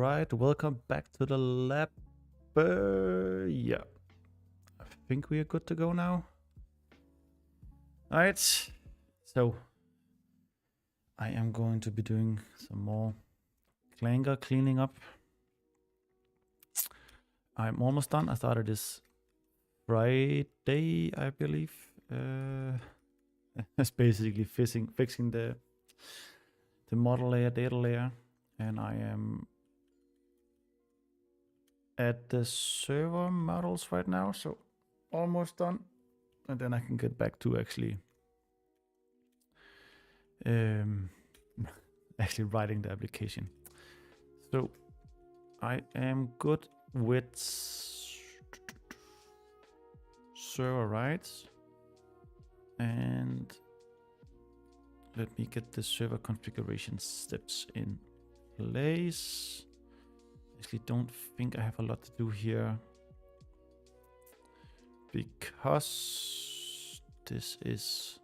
right, welcome back to the lab. Yeah, I think we are good to go now. All right, so I am going to be doing some more clanker cleaning up. I'm almost done. I started this Friday, I believe. It's basically fixing the model layer, data layer, and I am at the server models right now, so almost done, and then I can get back to actually actually writing the application. So I am good with server rights, and let me get the server configuration steps in place. Actually, don't think I have a lot to do here because this is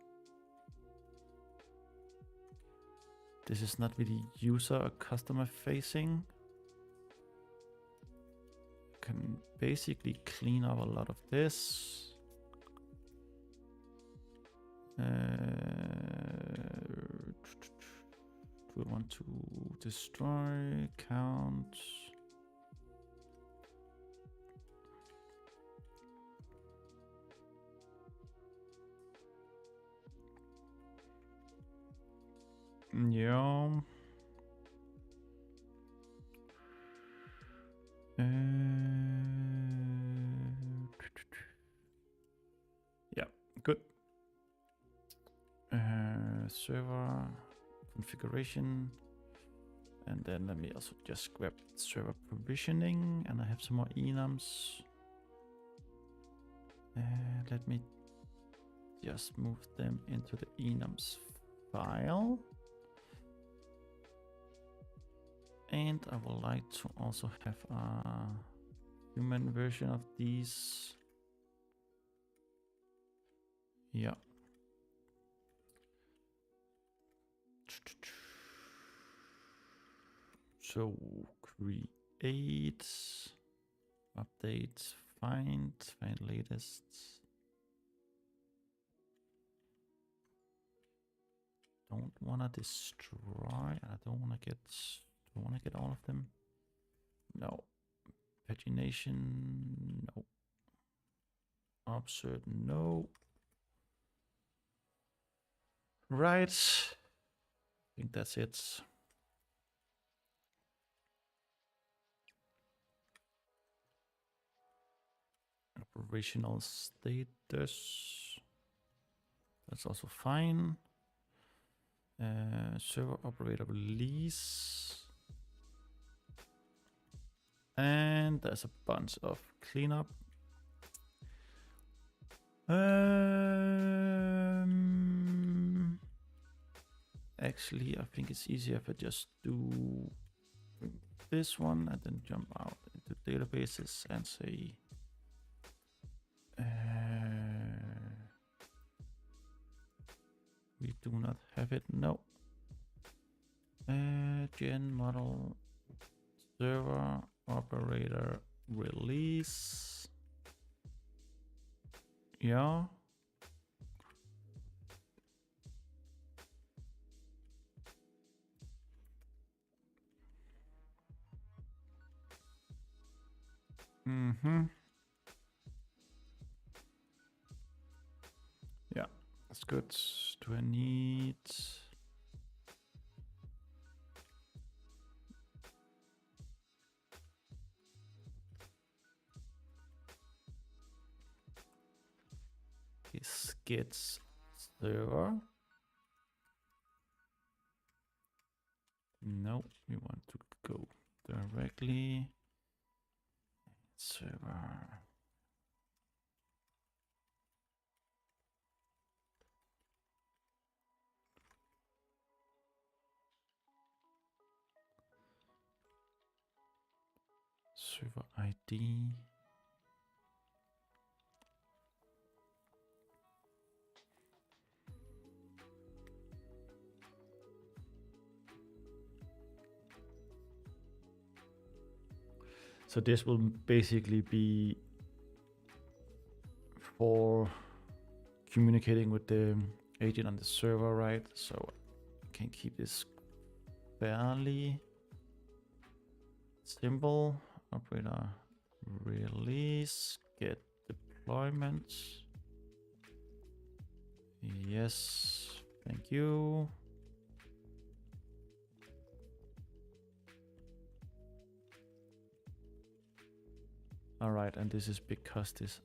not really user or customer facing. Can basically clean up a lot of this. Do we want to destroy count? Yeah. Yeah, good. Server configuration, and then let me also just grab server provisioning, and I have some more enums. Let me just move them into the enums file. And I would like to also have a human version of these. Yeah. So create, update, find latest. Don't wanna destroy. I don't wanna get all of them. No. Pagination, no. Observe, no. Right. I think that's it. Operational status. That's also fine. Server operator release. And there's a bunch of cleanup. Actually, I think it's easier if I just do this one and then jump out into databases and say we do not have it. No. Gen model server operator release. Yeah. Yeah, that's good. Do I need... Gets server. No, we want to go directly server. Server ID. So this will basically be for communicating with the agent on the server, right? So I can keep this fairly simple. Operator release, get deployment. Yes, thank you. All right, and this is because this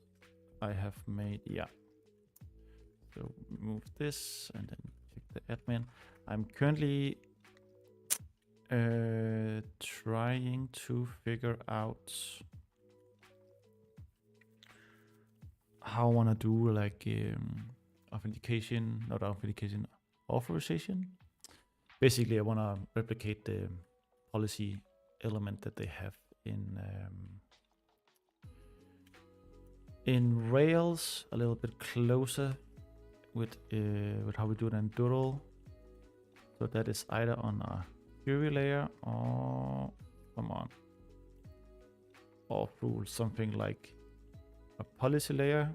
I have made, yeah. So move this and then check the admin. I'm currently trying to figure out how I want to do like authentication, not authentication, authorization. Basically, I want to replicate the policy element that they have in Rails a little bit closer with how we do it in Doodle. So that is either on a query layer or or through something like a policy layer.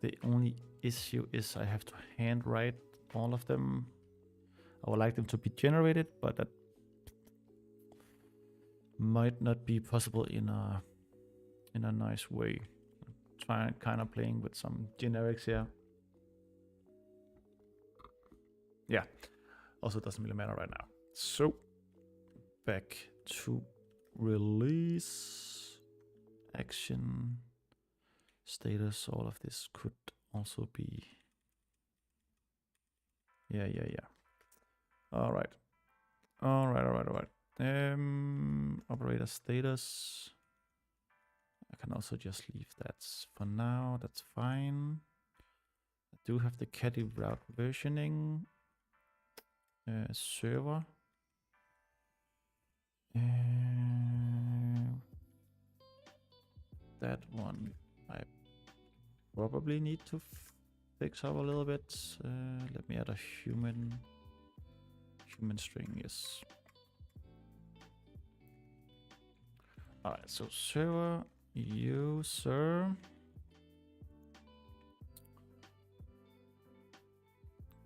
The only issue is I have to handwrite all of them. I would like them to be generated, but that might not be possible in a nice way. Trying kind of playing with some generics here. Yeah, also doesn't really matter right now. So back to release, action, status. All of this could also be. Yeah. All right. Operator status. I can also just leave that for now. That's fine. I do have the caddy route versioning server. That one I probably need to fix up a little bit. Let me add a human string, yes. All right, so server user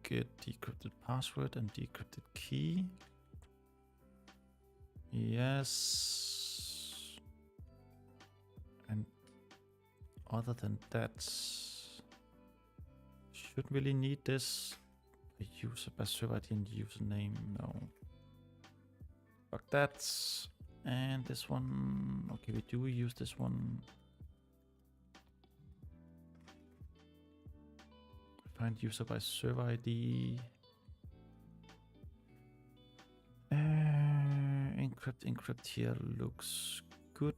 get decrypted password and decrypted key. Yes. And other than that, should really need this. A user by server ID and username, no. Fuck that. And this one, okay, we do use this one. Find user by server ID. Encrypt here looks good.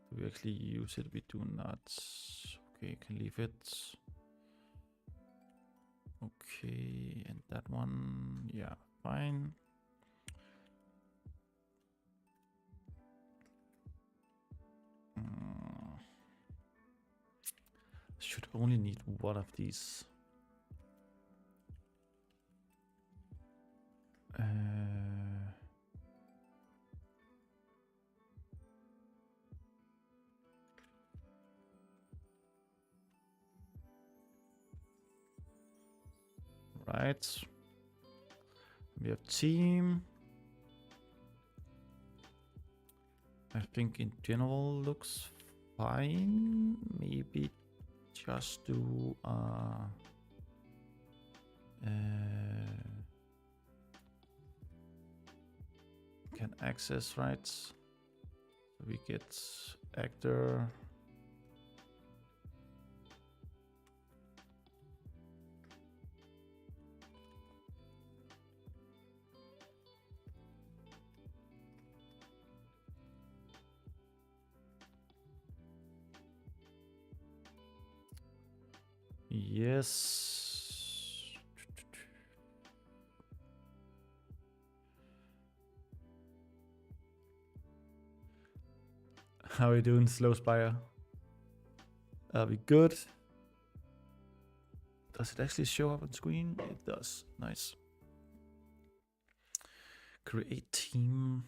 Do we actually use it? We do not. Okay, can leave it. Okay, and that one, yeah, fine. Should only need one of these. Right. We have team. I think in general looks fine. Maybe just do can access, right? So we get actor. Yes. How are you doing, Slow Spire? Are we good? Does it actually show up on screen? It does. Nice. Create team.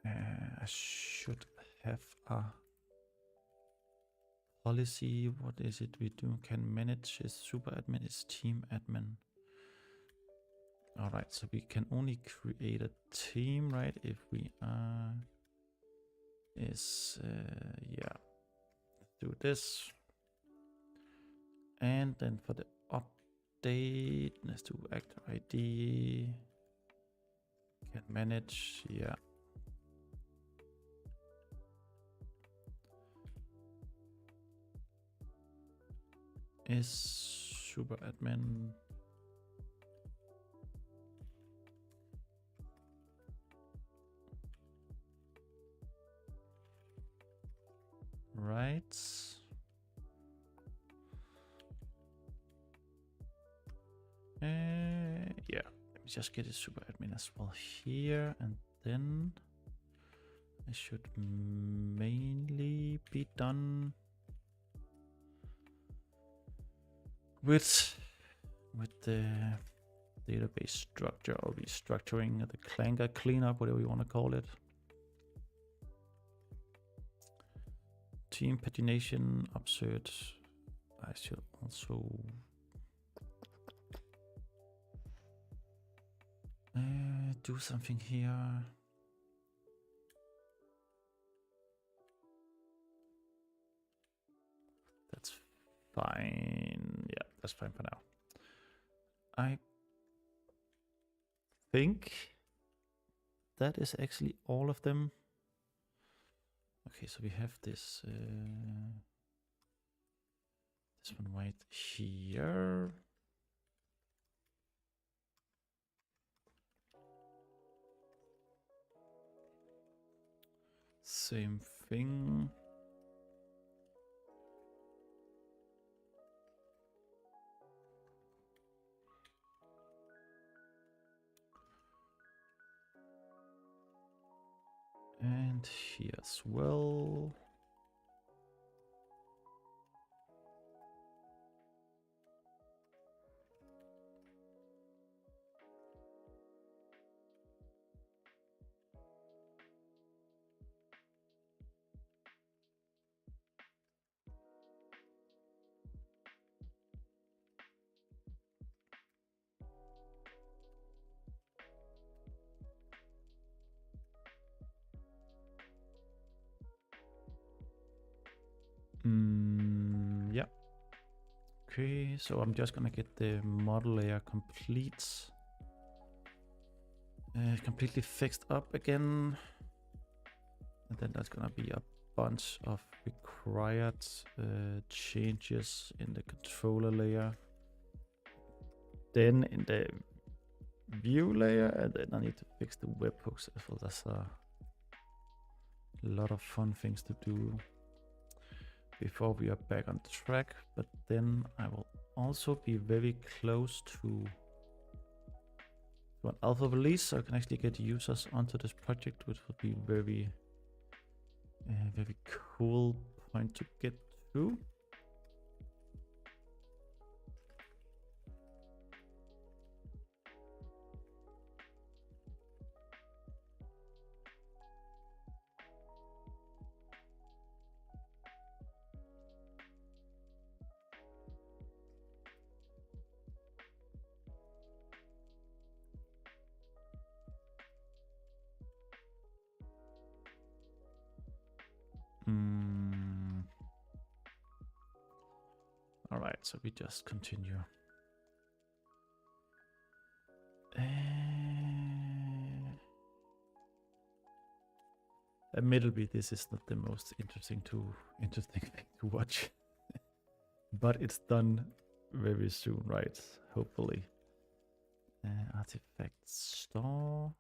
I should have a policy. What is it we do? Can manage is super admin is team admin. All right, so we can only create a team, right? If we are yeah, do this, and then for the update, let's do actor ID. Can manage, yeah. Is super admin. Right. Yeah, let me just get a super admin as well here, and then I should mainly be done with the database structure or restructuring, the clanker cleanup, whatever you want to call it. Team pagination, upsert. I should also do something here. That's fine. Yeah, that's fine for now. I think that is actually all of them. Okay, so we have this this one right here. Same thing. And here as well. Yeah. Okay, so I'm just gonna get the model layer completely fixed up again. And then there's gonna be a bunch of required changes in the controller layer. Then in the view layer, and then I need to fix the webhooks as well. That's a lot of fun things to do before we are back on track. But then I will also be very close to an alpha release, so I can actually get users onto this project, which would be very cool point to get to. All right, so we just continue. Admittedly, this is not the most interesting thing to watch, but it's done very soon, right? Hopefully. Artifact store.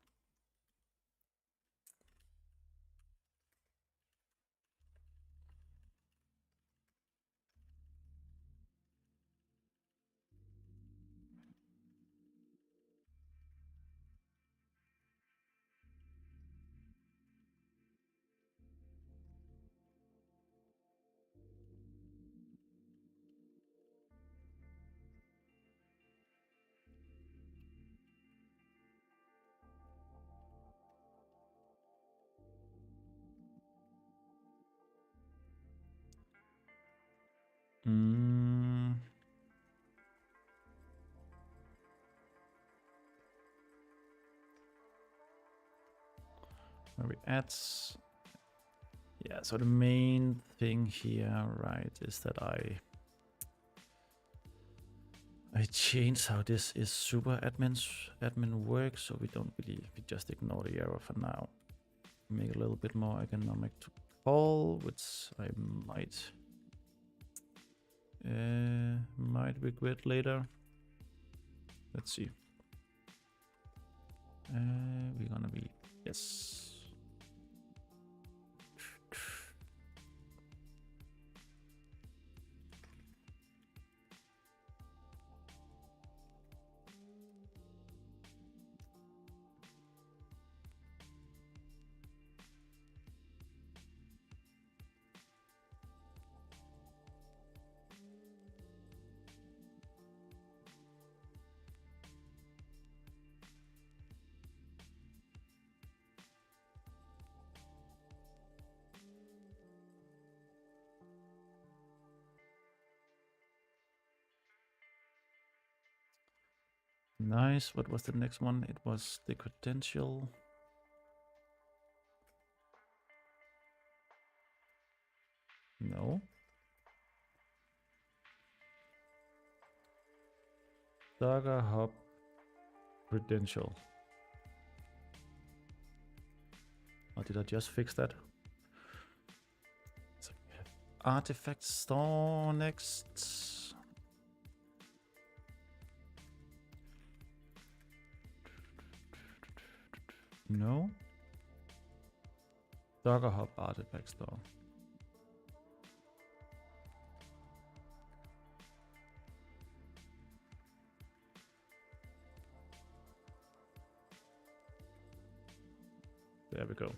Mm. Where we add. Yeah, so the main thing here, right, is that I changed how this is super admin works, so we just ignore the error for now. Make it a little bit more economic to call, which I might regret later. Let's see. We're gonna be, yes. Nice. What was the next one? It was the credential. No. Docker Hub credential. Or did I just fix that? So we have artifact store next. No. Docker Hub artifact store. There we go.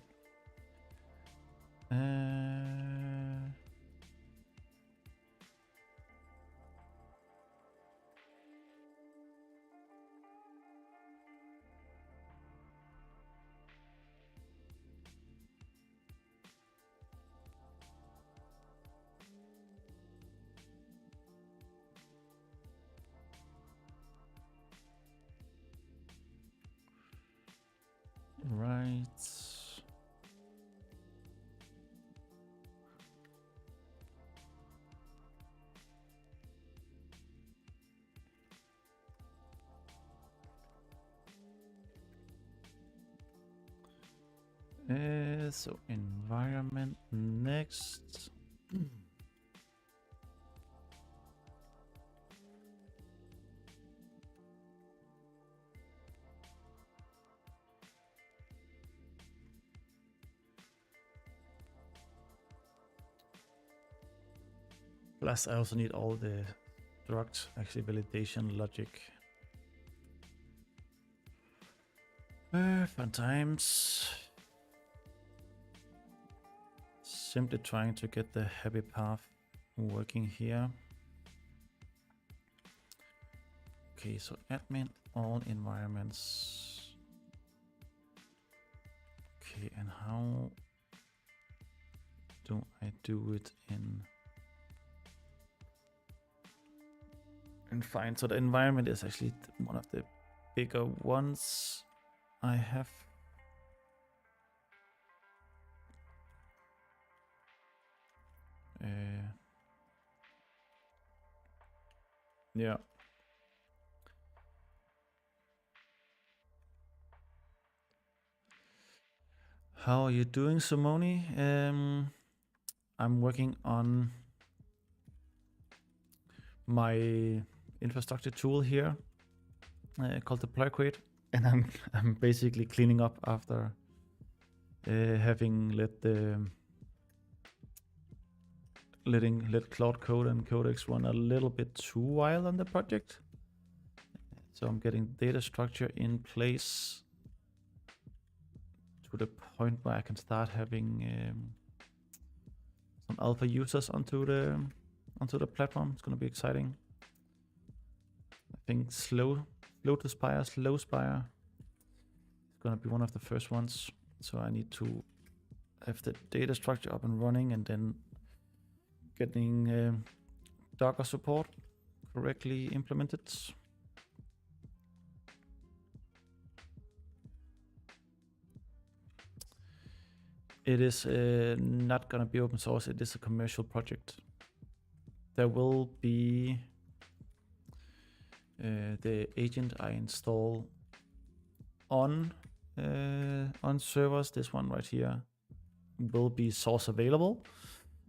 Right. So environment next. Plus, I also need all the struct actually validation logic. Fun times. Simply trying to get the happy path working here. Okay, so admin all environments. Okay, and how do I do it in fine? So the environment is actually one of the bigger ones I have. Yeah. How are you doing, Simone? I'm working on my infrastructure tool here called deploy crate, and I'm basically cleaning up after having let Cloud Code and Codex run a little bit too wild on the project. So I'm getting data structure in place to the point where I can start having some alpha users onto the platform. It's gonna be exciting. I think slow to spire, slow spire is gonna be one of the first ones. So I need to have the data structure up and running, and then getting Docker support correctly implemented. It is not going to be open source. It is a commercial project. There will be the agent I install on servers. This one right here will be source available,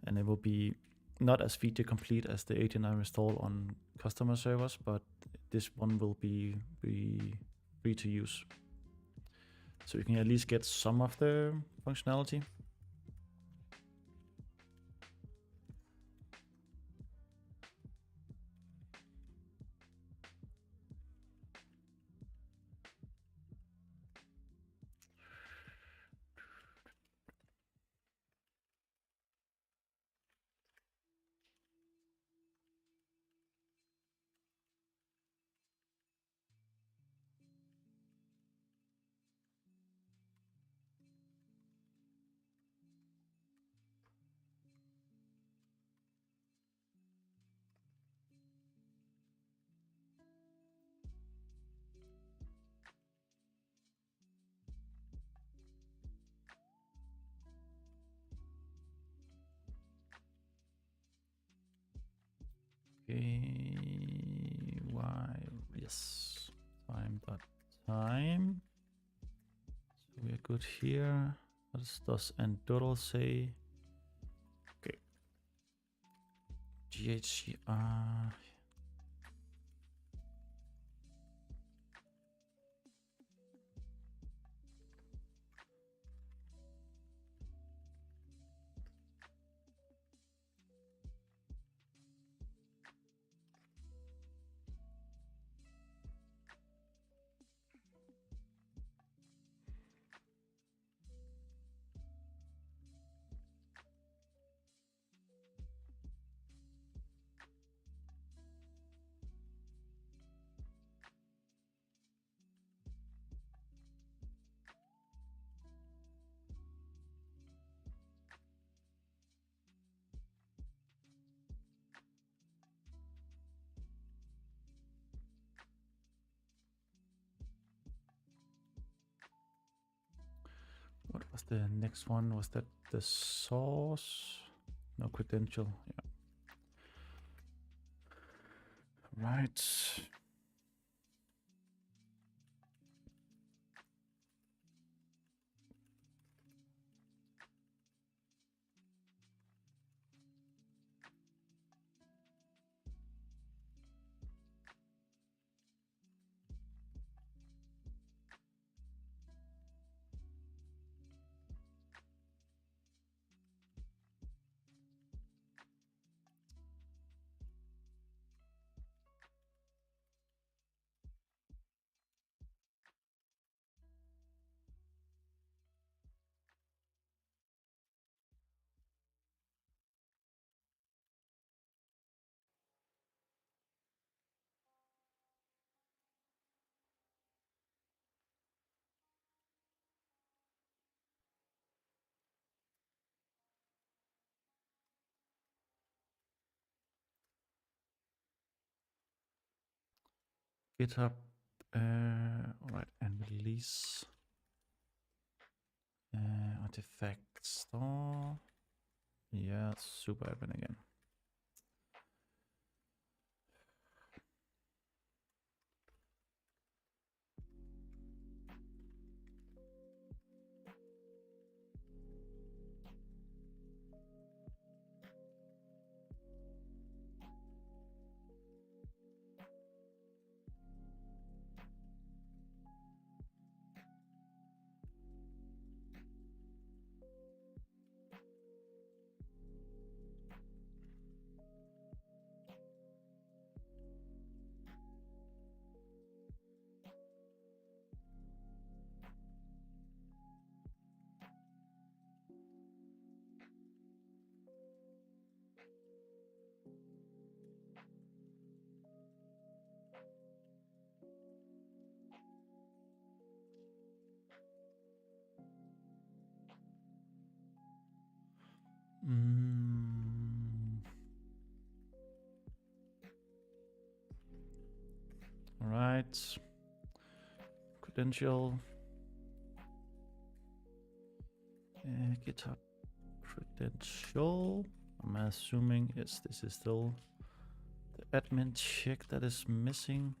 and it will be not as feature complete as the agent I install on customer servers, but this one will be free to use. So you can at least get some of the functionality. Okay, why? Yes, time. So we're good here. What does Andorra say? Okay. GHCR. What was the next one? Was that the source? No credential. Yeah. Right. GitHub. All right, and release artifact store. Yeah, super open again. Mm. Right. Credential. GitHub credential. I'm assuming yes, this is still the admin check that is missing.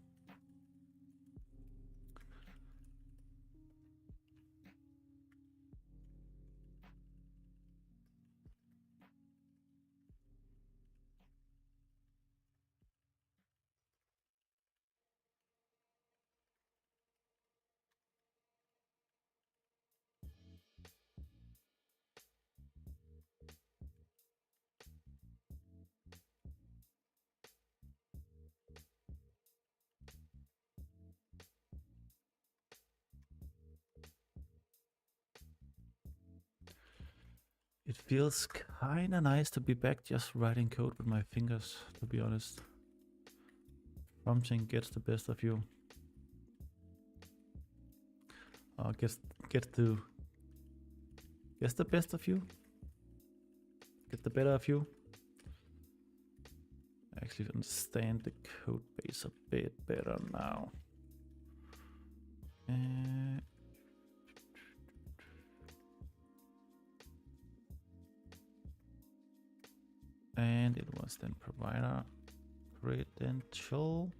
It feels kinda nice to be back just writing code with my fingers, to be honest. Prompting gets the best of you. Gets the best of you. Get the better of you. Actually understand the code base a bit better now. And it was then provider credential.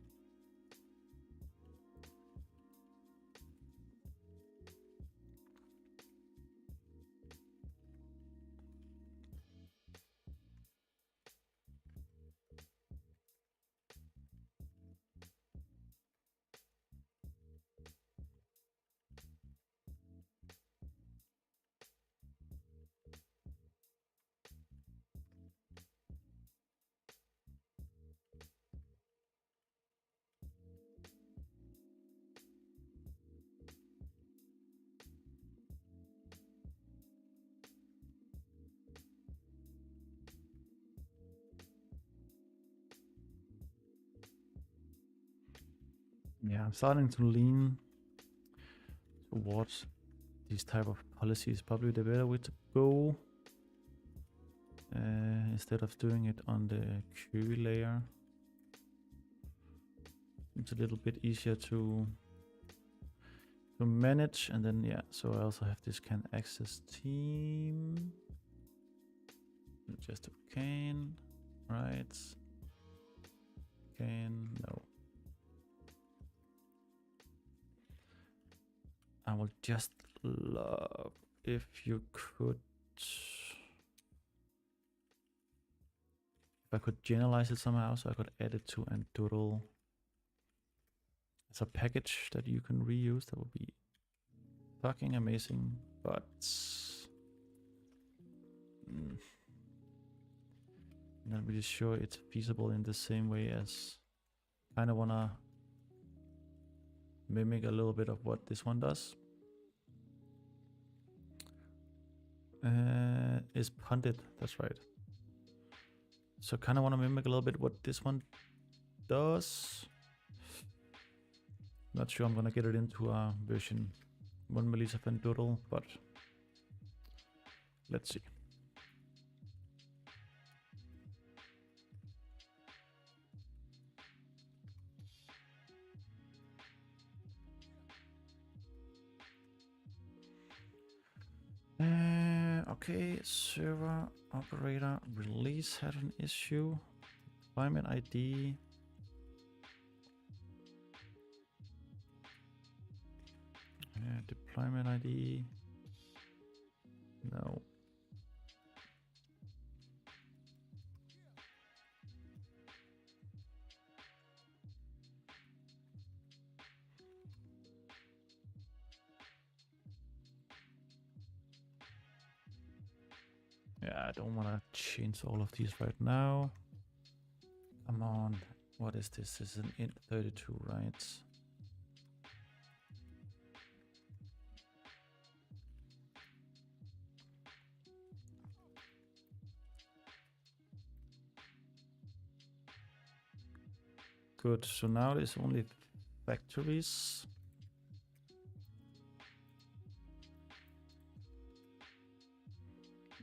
Yeah, I'm starting to lean towards these type of policies. Probably the better way to go. Instead of doing it on the query layer. It's a little bit easier to manage, and then yeah, so I also have this can access team. Just can, right? Can, no. I will just love if you could, if I could generalize it somehow, so I could add it to Doodle as a package that you can reuse. That would be fucking amazing, but not really sure it's feasible in the same way as kind of wanna mimic a little bit of what this one does. Is punted, that's right. So kind of want to mimic a little bit what this one does. Not sure I'm gonna get it into a version 1 release of Doodle, but let's see. Okay, server operator release had an issue. Deployment ID. Deployment ID. No. Yeah, I don't want to change all of these right now. Come on. What is this? This is an int 32, right? Good. So now there's only factories.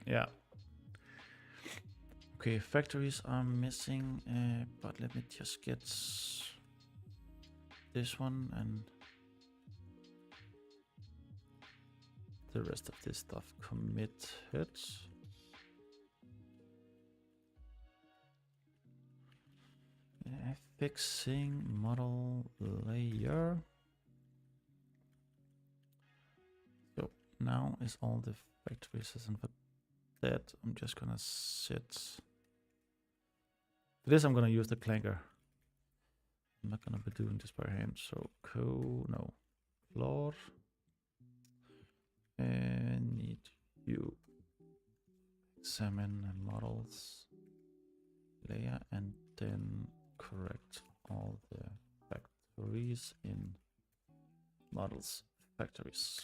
Yeah. Okay, factories are missing, but let me just get this one and the rest of this stuff committed. Fixing model layer. So now is all the factories, and for that I'm just gonna set. For this I'm gonna use the clanker. I'm not gonna be doing this by hand. So floor, and need you examine models layer and then correct all the factories in models factories.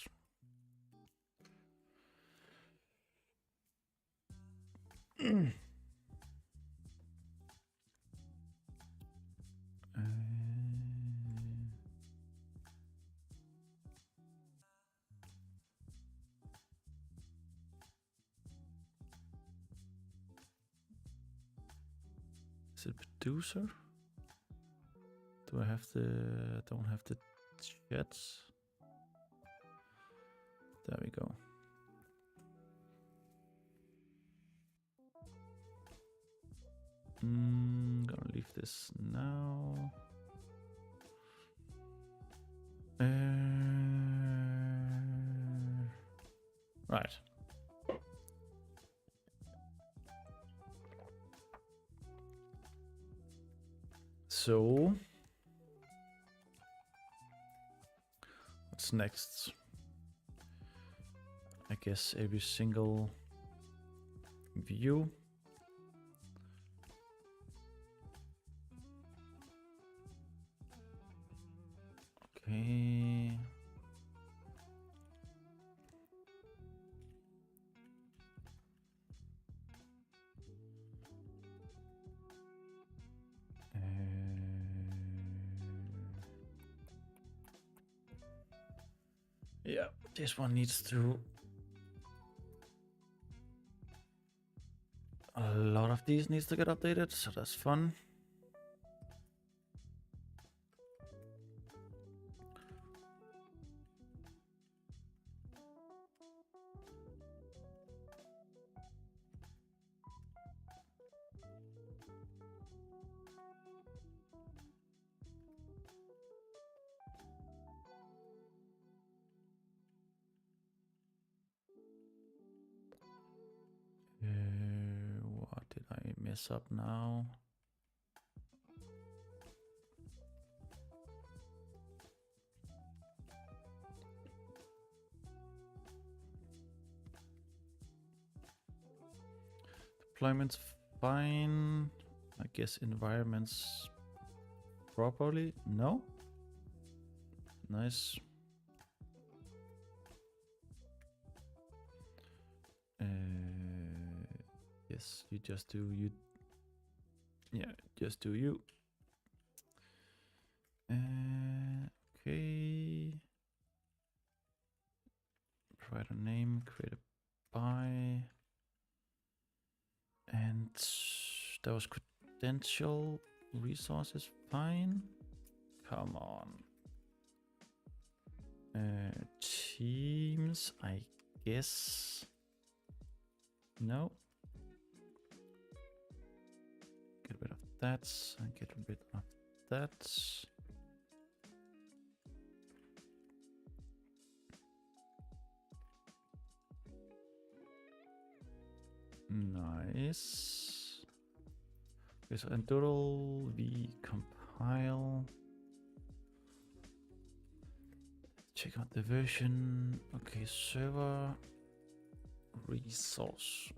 Is it producer? Do I have the, don't have the chats? There we go. Gonna leave this now. Right. So, what's next? I guess every single view. Okay. Yeah, this one needs to. A lot of these needs to get updated, so that's fun. What did I mess up now? Deployment's fine. I guess environments properly. No? Nice. Yes, you just do you. Yeah, just do you. Okay. Provide a name, create a by. And those credential resources fine. Come on. Teams, I guess. No. Get rid of that and get rid of that. Nice. Okay, so in total we compile. Check out the version. Okay, server resource.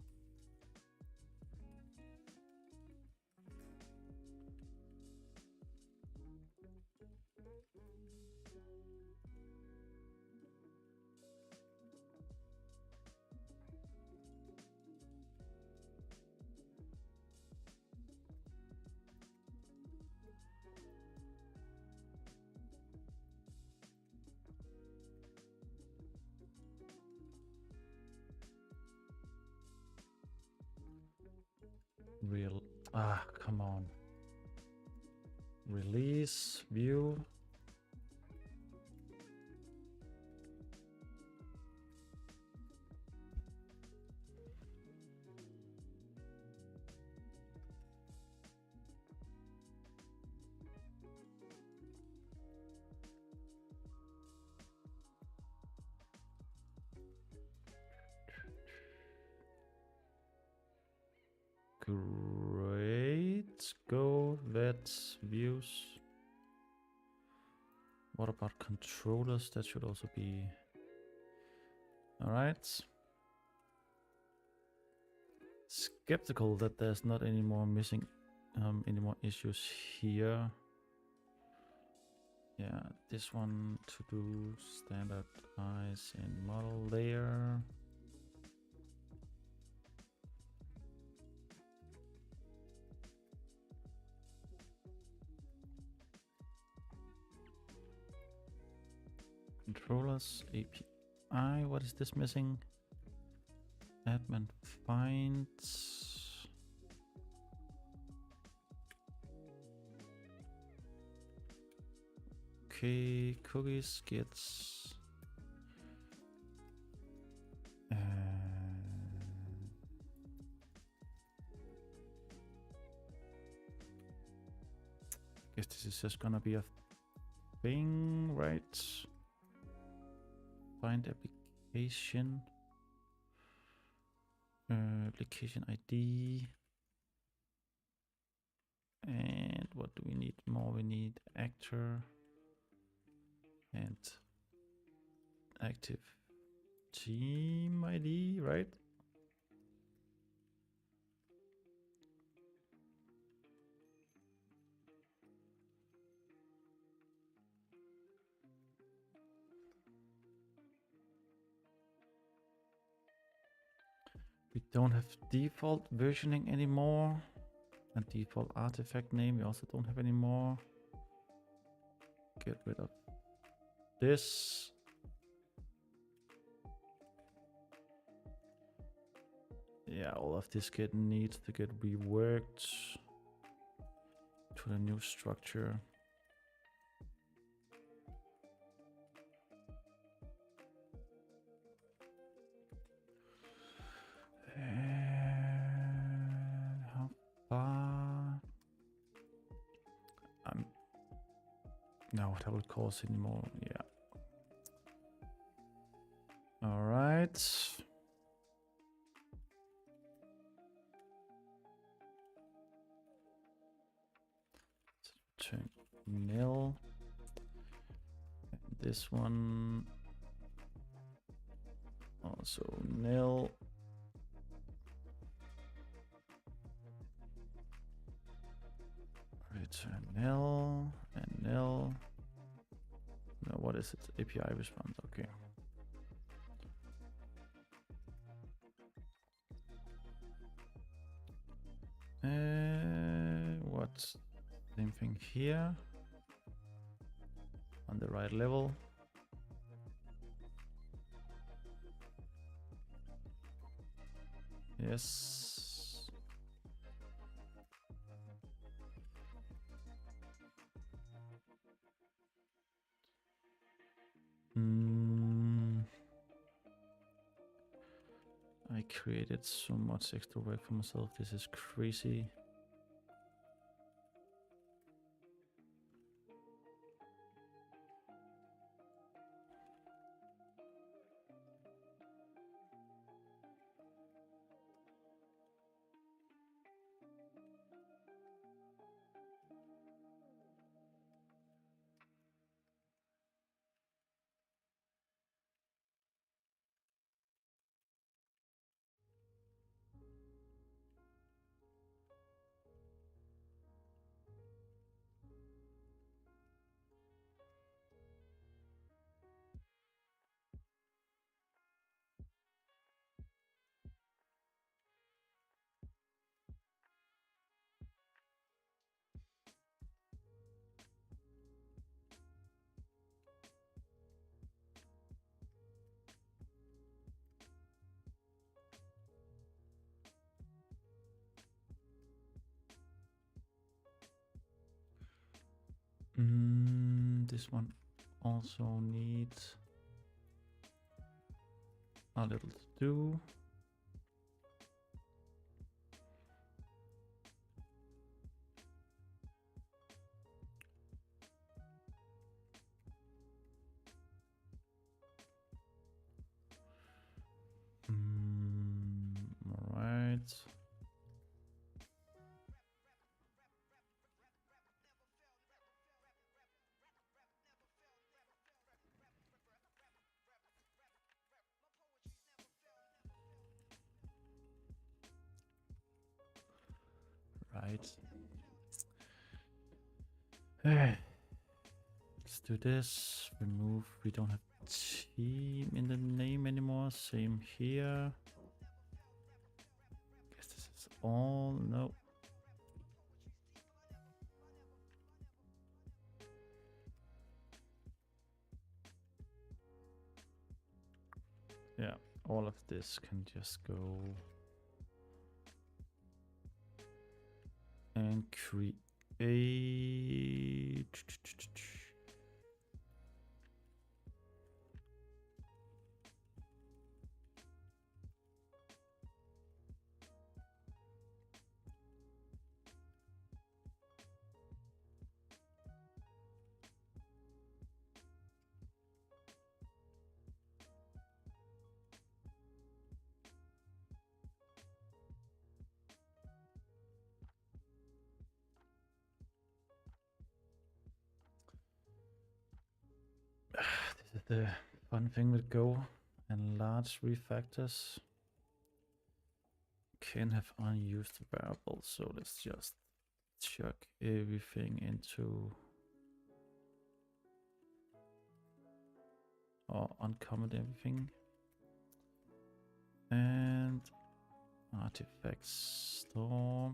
Come on. Release, view. Great. Go, vet, views. What about controllers? That should also be... Alright. Skeptical that there's not any more missing, any more issues here. Yeah, this one to do standardize in model layer. Controllers API. What is this missing? Admin finds. Okay, cookies gets. Guess this is just gonna be a thing, right? Find application. Application ID. And what do we need more? We need actor and active team ID, right? We don't have default versioning anymore. And default artifact name we also don't have anymore. Get rid of this. Yeah, all of this needs to get reworked to the new structure. How far? No, that will cause anymore. Yeah. All right. Turn nil. And this one also nil. Return nil and nil. No, what is it? API response. Okay. What? Same thing here. On the right level. Yes. I created so much extra work for myself. This is crazy. This one also needs a little to do. All right. right. Let's do this. Remove. We don't have team in the name anymore. Same here. Guess this is all. No. Yeah, all of this can just go and create. This is the fun thing with Go and large refactors. Can have unused variables, so let's just chuck everything into or uncomment everything and artifacts store.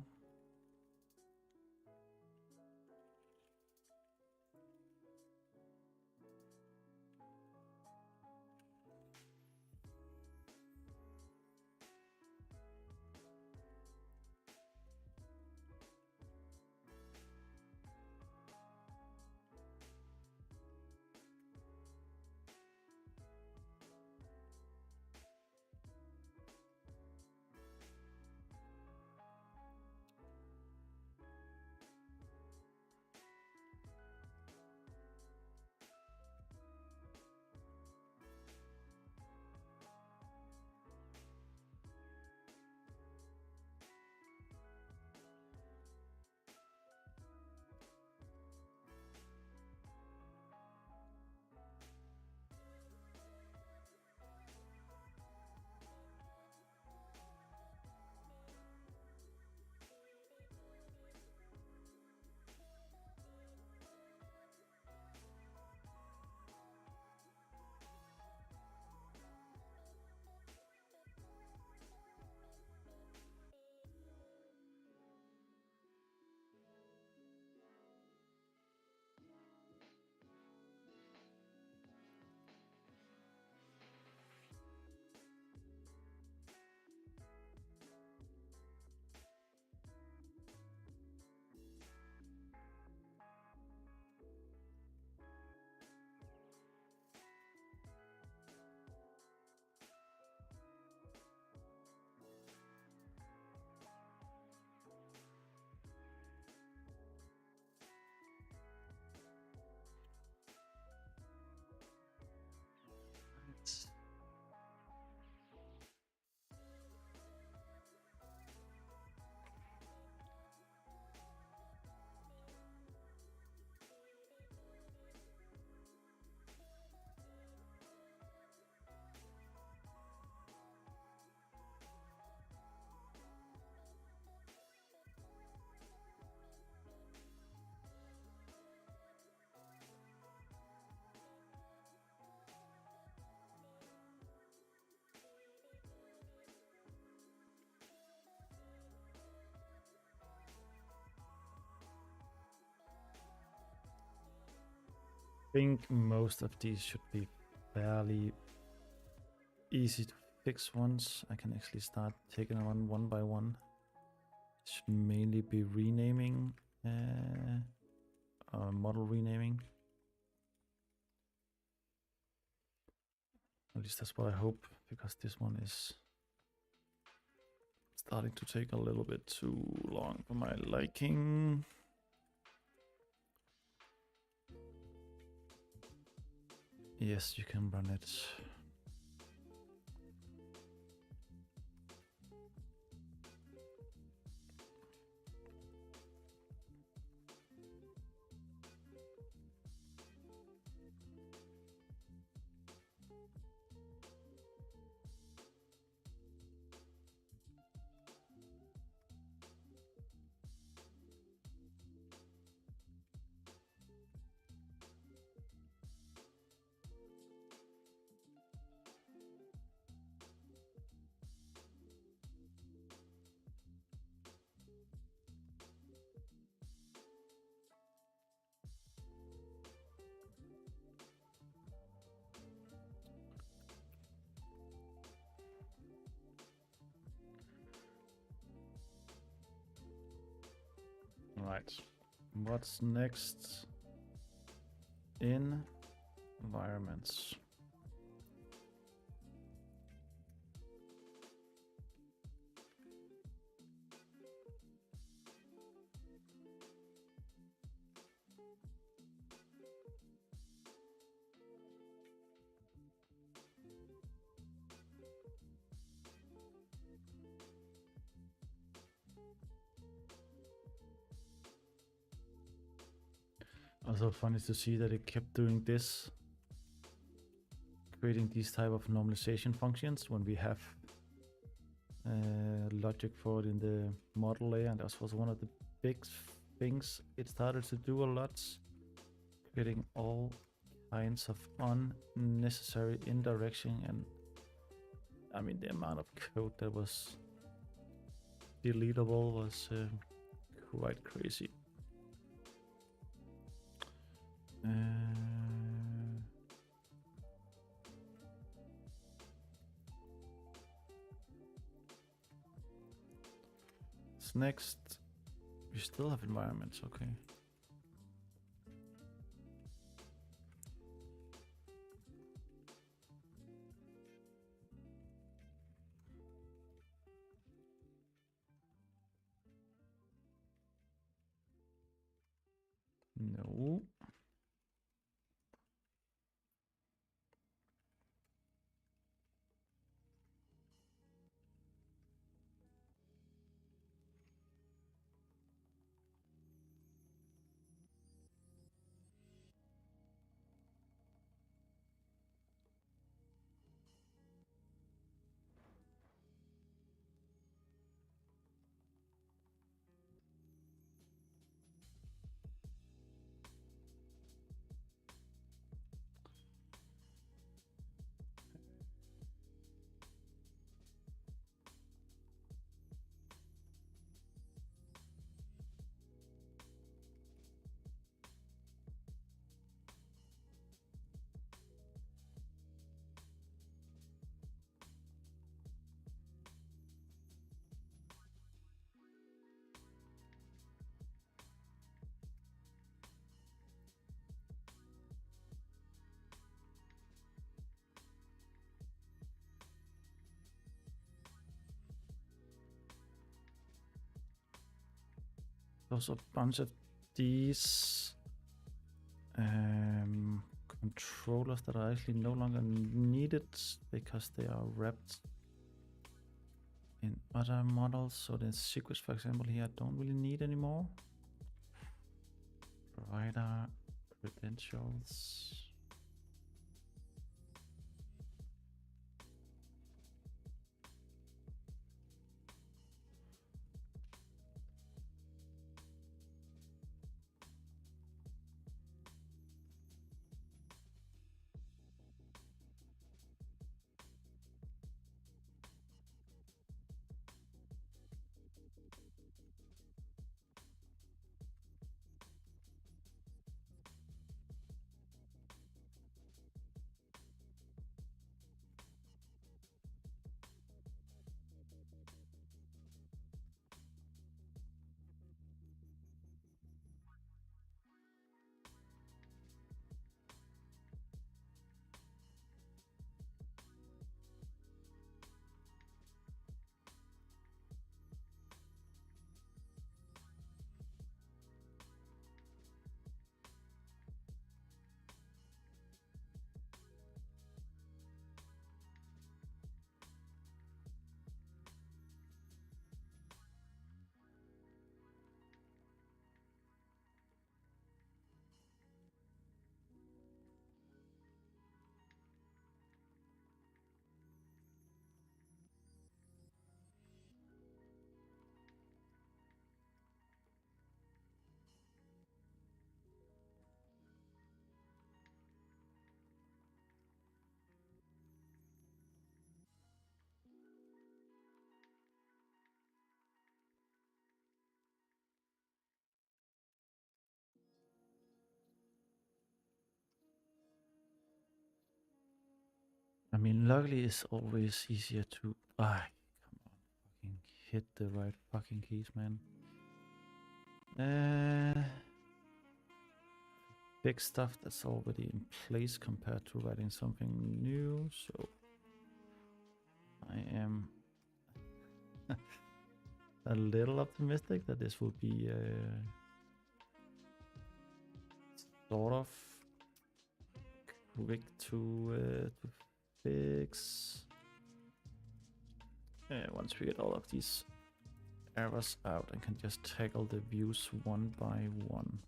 I think most of these should be fairly easy to fix once. I can actually start taking on one by one. Should mainly be renaming, model renaming. At least that's what I hope, because this one is starting to take a little bit too long for my liking. Yes, you can run it. Right. What's next in environments? Also funny to see that it kept doing this, creating these type of normalization functions when we have logic for it in the model layer, and that was one of the big things it started to do a lot, creating all kinds of unnecessary indirection. And I mean, the amount of code that was deletable was quite crazy. Next, we still have environments, okay. No. There's a bunch of these controllers that are actually no longer needed because they are wrapped in other models. So the secrets, for example, here I don't really need anymore. Provider credentials. I mean, luckily it's always easier to... come on, fucking hit the right fucking keys, man. Big stuff that's already in place compared to writing something new. So I am a little optimistic that this will be sort of quick to fix. Once we get all of these errors out and can just tackle the views one by one.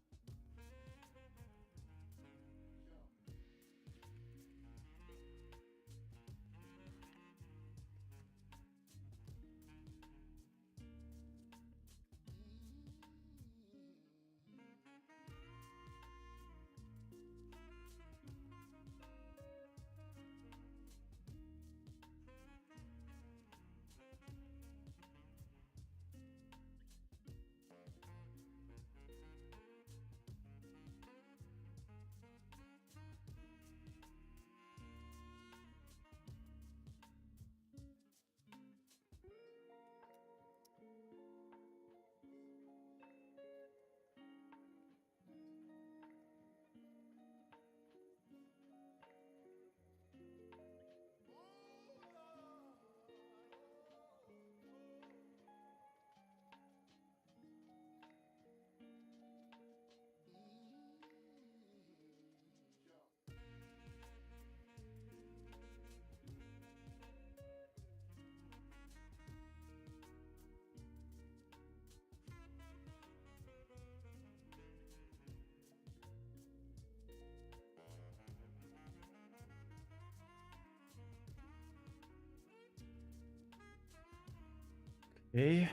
Okay,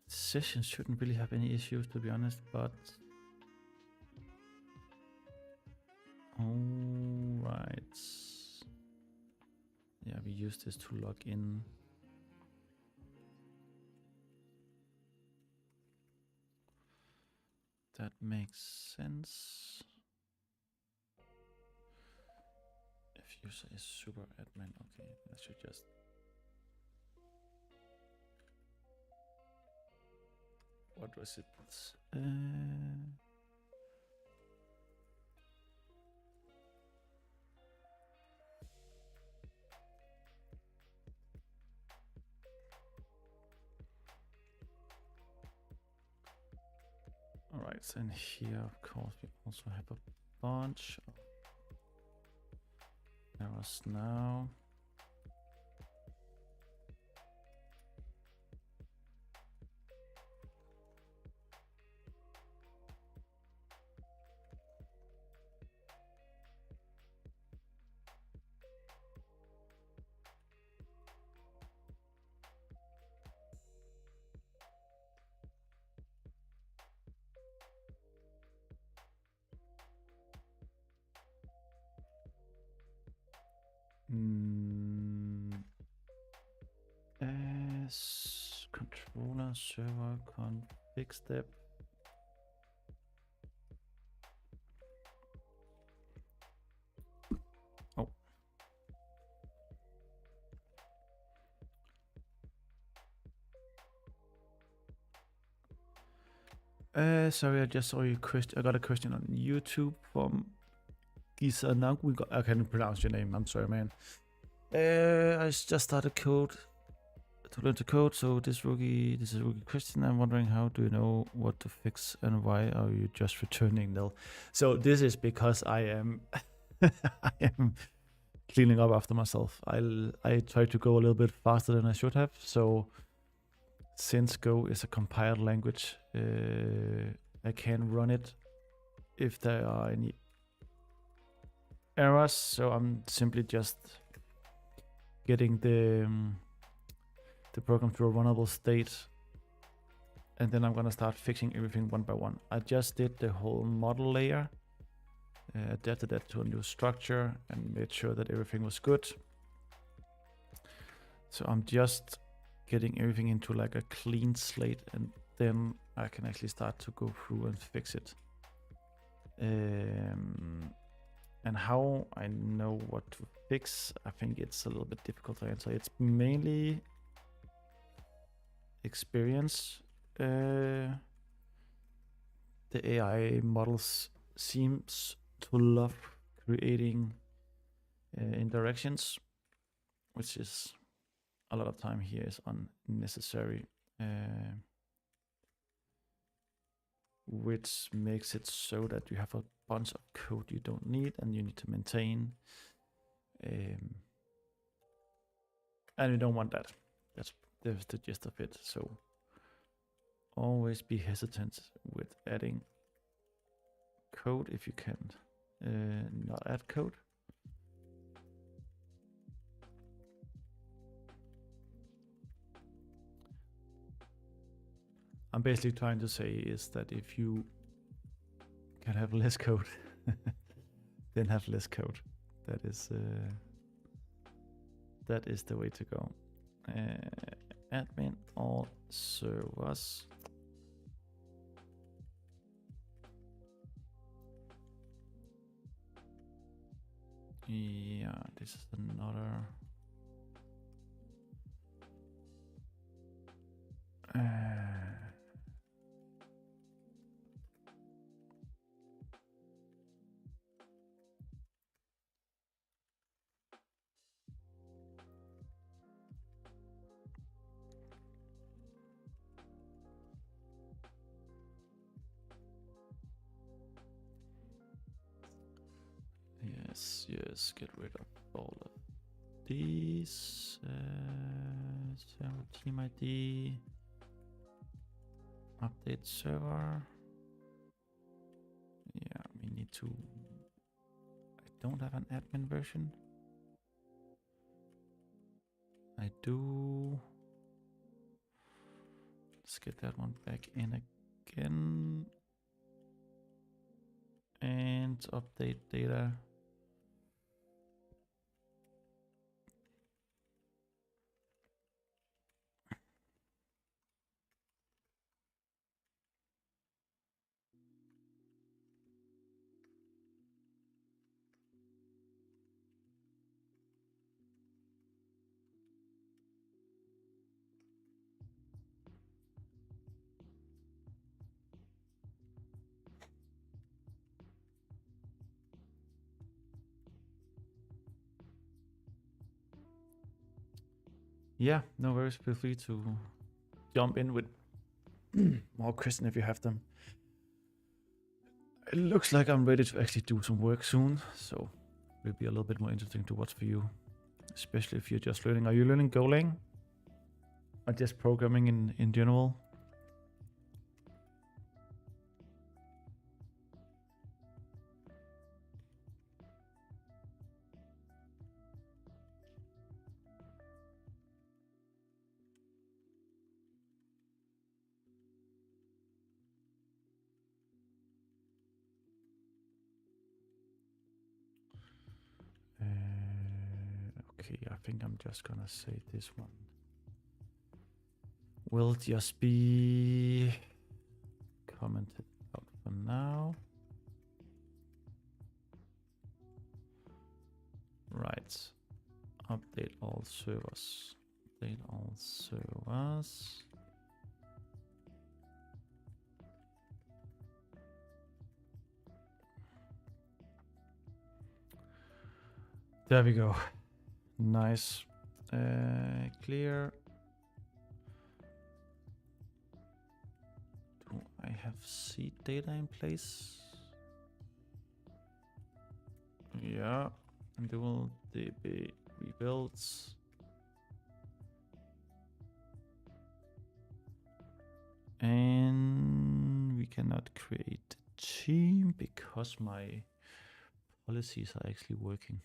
session shouldn't really have any issues to be honest, but alright. Yeah, we use this to log in. That makes sense. If user is super admin, okay, I should just what was it? All right, so in here, of course, we also have a bunch of errors now. As controller server config step. Oh. Sorry, I just saw your question. I got a question on YouTube from Gisa Nang. I can't pronounce your name. I'm sorry, man. I just started code to learn to code. So this is a rookie question. I'm wondering, how do you know what to fix and why are you just returning nil? So this is because I am I am cleaning up after myself. I try to go a little bit faster than I should have. So since Go is a compiled language, I can run it if there are any errors. So I'm simply just getting the program to a runnable state, and then I'm gonna start fixing everything one by one. I just did the whole model layer, adapted that to a new structure, and made sure that everything was good. So I'm just getting everything into like a clean slate, and then I can actually start to go through and fix it. And how I know what to fix, I think it's a little bit difficult to answer. It's mainly experience. the AI models seems to love creating indirections, which is a lot of time here is unnecessary, which makes it so that you have a bunch of code you don't need and you need to maintain. And you don't want that. That's the gist of it. So always be hesitant with adding code if you can not add code. I'm basically trying to say is that if you can have less code, then have less code. That is the way to go. Admin all servers. Yeah, this is another. Yes, get rid of all of these. So team ID, update server. Yeah, we need to. I don't have an admin version. I do. Let's get that one back in again. And update data. Yeah, no worries. Feel free to jump in with more questions if you have them. It looks like I'm ready to actually do some work soon, so it will be a little bit more interesting to watch for you, especially if you're just learning. Are you learning Golang? Or just programming in general? Okay, I think I'm just gonna say this one will just be commented out for now. Right. Update all servers. Update all servers. There we go. Nice. Clear. Do I have seed data in place? Yeah. And dual DB rebuilds. And we cannot create a team because my policies are actually working.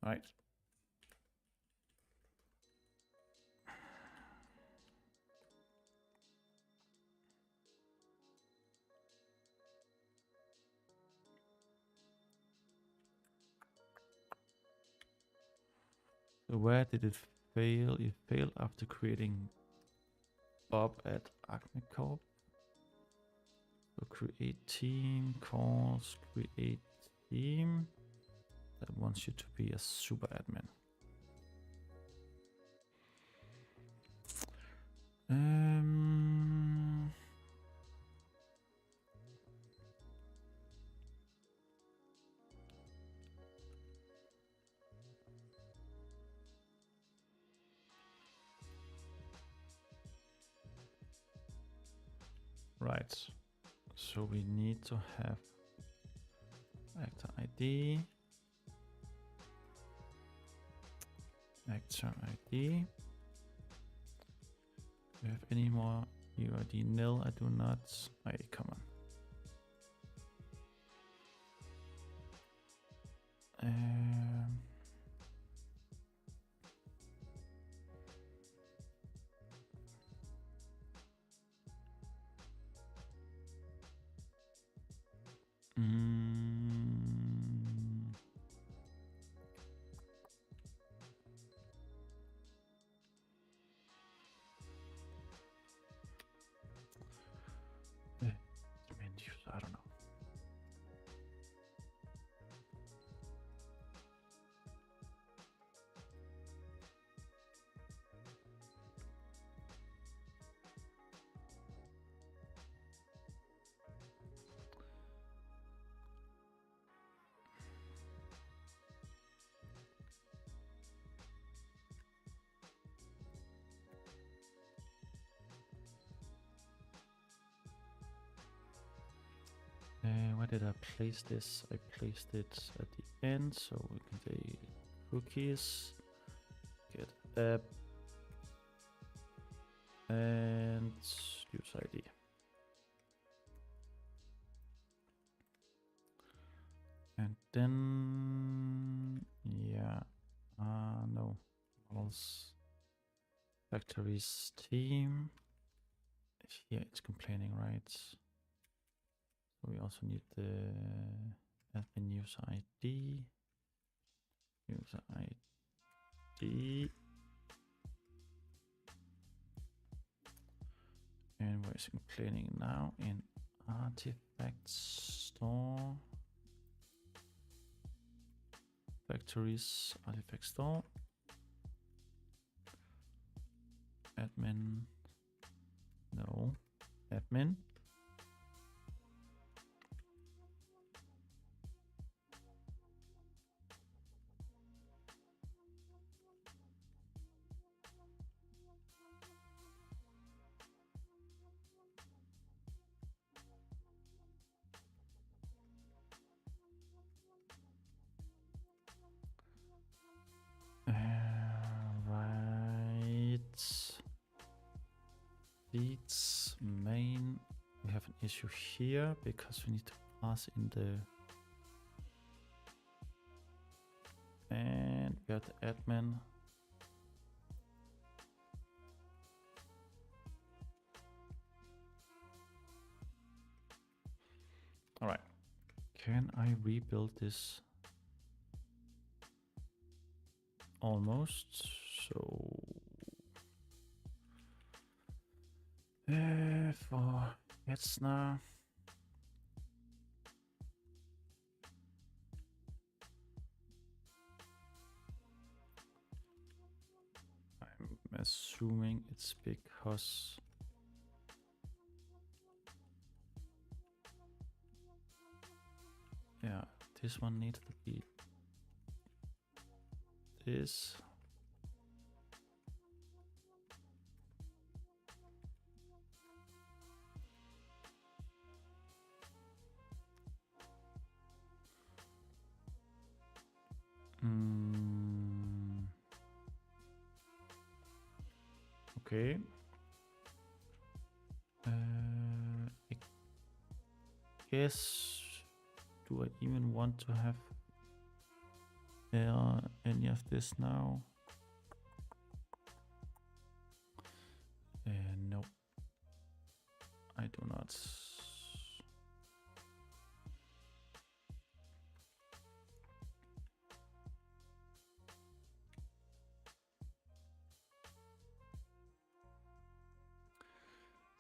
All right. So where did it fail? It failed after creating Bob at Acme Corp. So create team, calls, create team. That wants you to be a super admin. Right. So we need to have actor ID, actor ID. Do you have any more UID? Nil, I do not. Hey, come on. Mm, menus, I don't know. Where did I place this? I placed it at the end, so we can say cookies, get app, and use ID. And then, yeah, no, models, factories team. Here it's complaining, right? We also need the admin user ID. User ID. And where is it complaining now? In artifact store. Factories, artifact store. Admin. No. Admin. Right. Leads main. We have an issue here because we need to pass in the. And we have the admin. All right. Can I rebuild this? Almost. So for Etzner. I'm assuming it's because yeah, this one needs to be this. Okay. I guess, do I even want to have any of this now? No, I do not.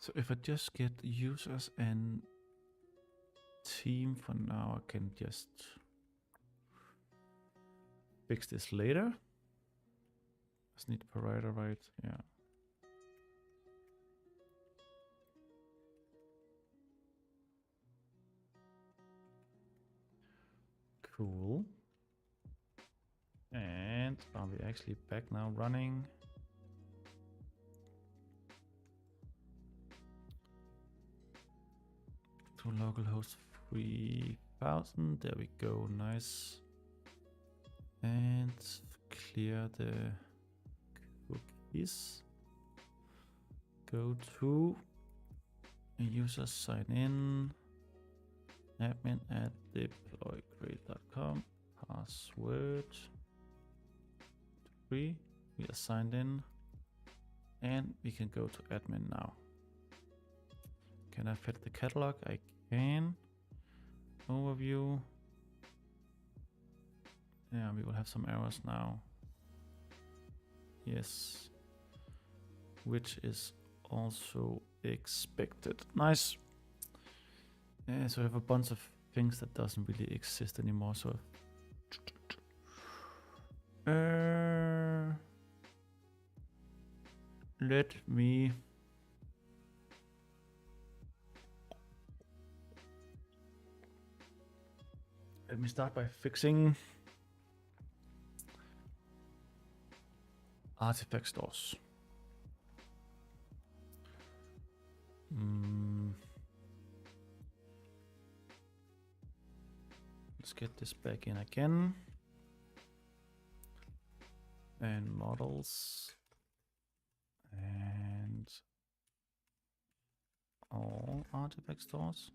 So if I just get users and team for now, I can just fix this later. Just need provider, right? Yeah. Cool. And are we actually back now running? to localhost 3000. There we go. Nice. And clear the cookies. Go to user sign in. Admin at deploycrate.com. Password 3. We are signed in. And we can go to admin now. Can I fit the catalog? I can. Overview. Yeah, we will have some errors now. Yes. Which is also expected. Nice. Yeah, so we have a bunch of things that doesn't really exist anymore. So let me start by fixing artifact stores. Let's get this back in again. And models. And all artifact stores.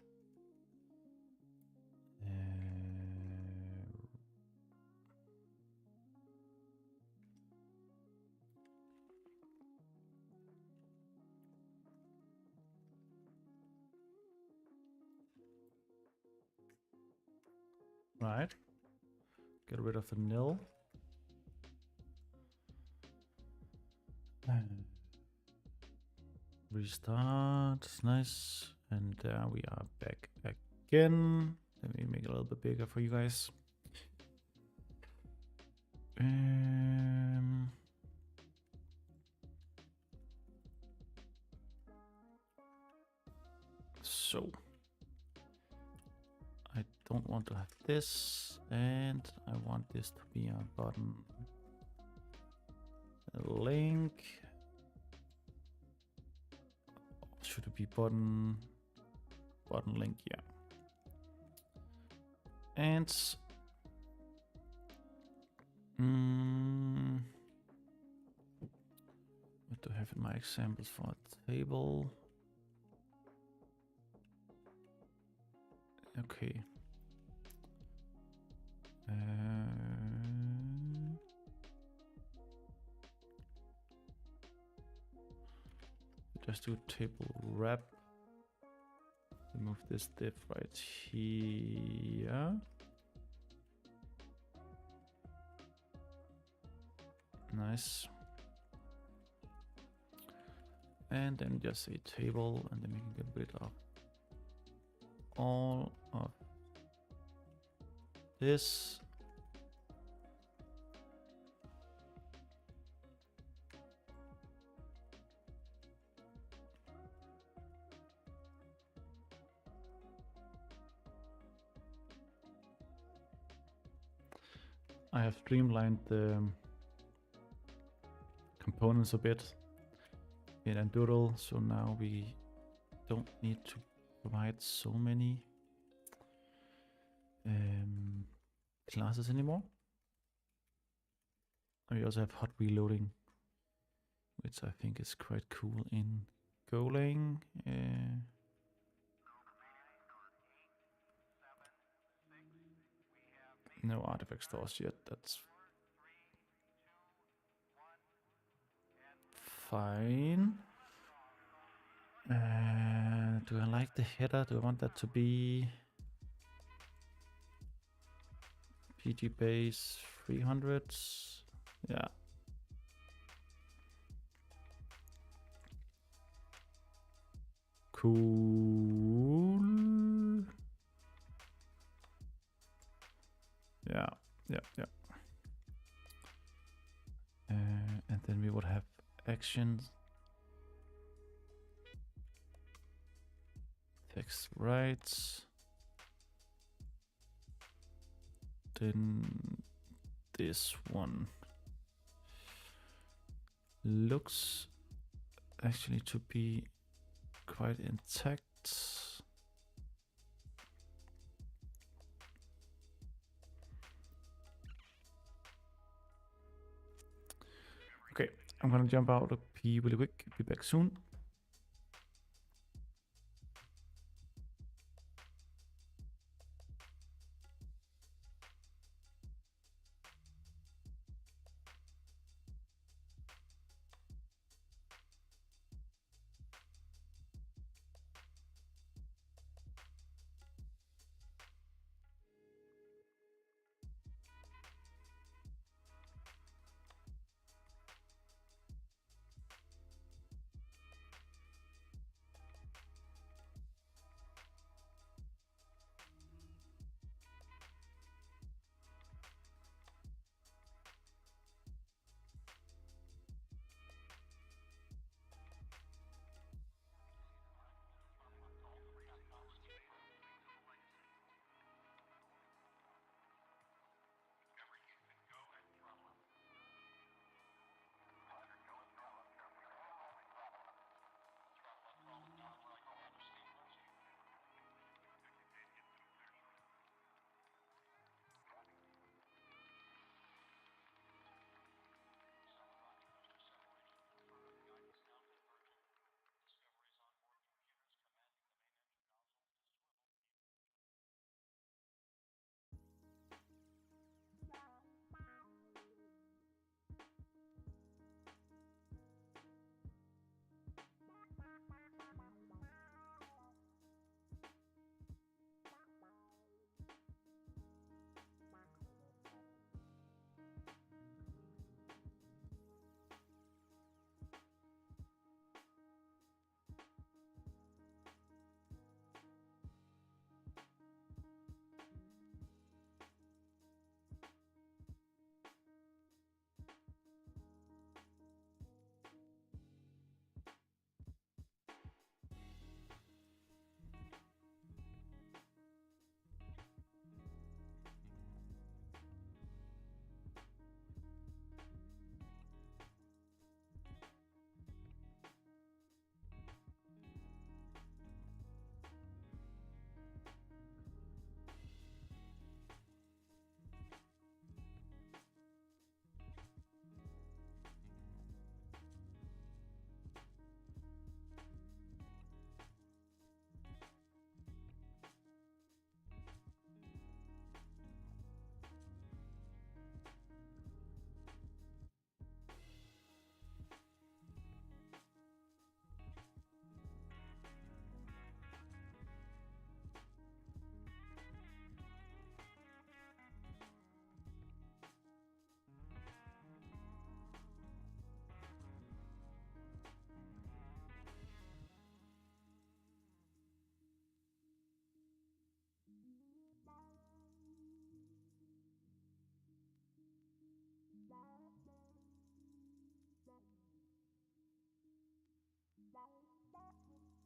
Right. Get rid of the nil. Restart. Nice. And there we are back again. Let me make it a little bit bigger for you guys. So I don't want to have this, and I want this to be a button link. Should it be button link? Yeah. And what do I have in my examples for a table? Okay. Just do table wrap. Remove this div right here. Nice. And then just a table, and then we can get rid of all of this. I have streamlined the components a bit in Anduril, so now we don't need to provide so many classes anymore. And we also have hot reloading, which I think is quite cool in Golang. No artifact stores yet, that's fine. Do I like the header? Do I want that to be PG base 300? Yeah. Cool. Yeah. And then we would have actions. Text writes. Then this one looks actually to be quite intact. I'm gonna jump out of P really quick. Be back soon.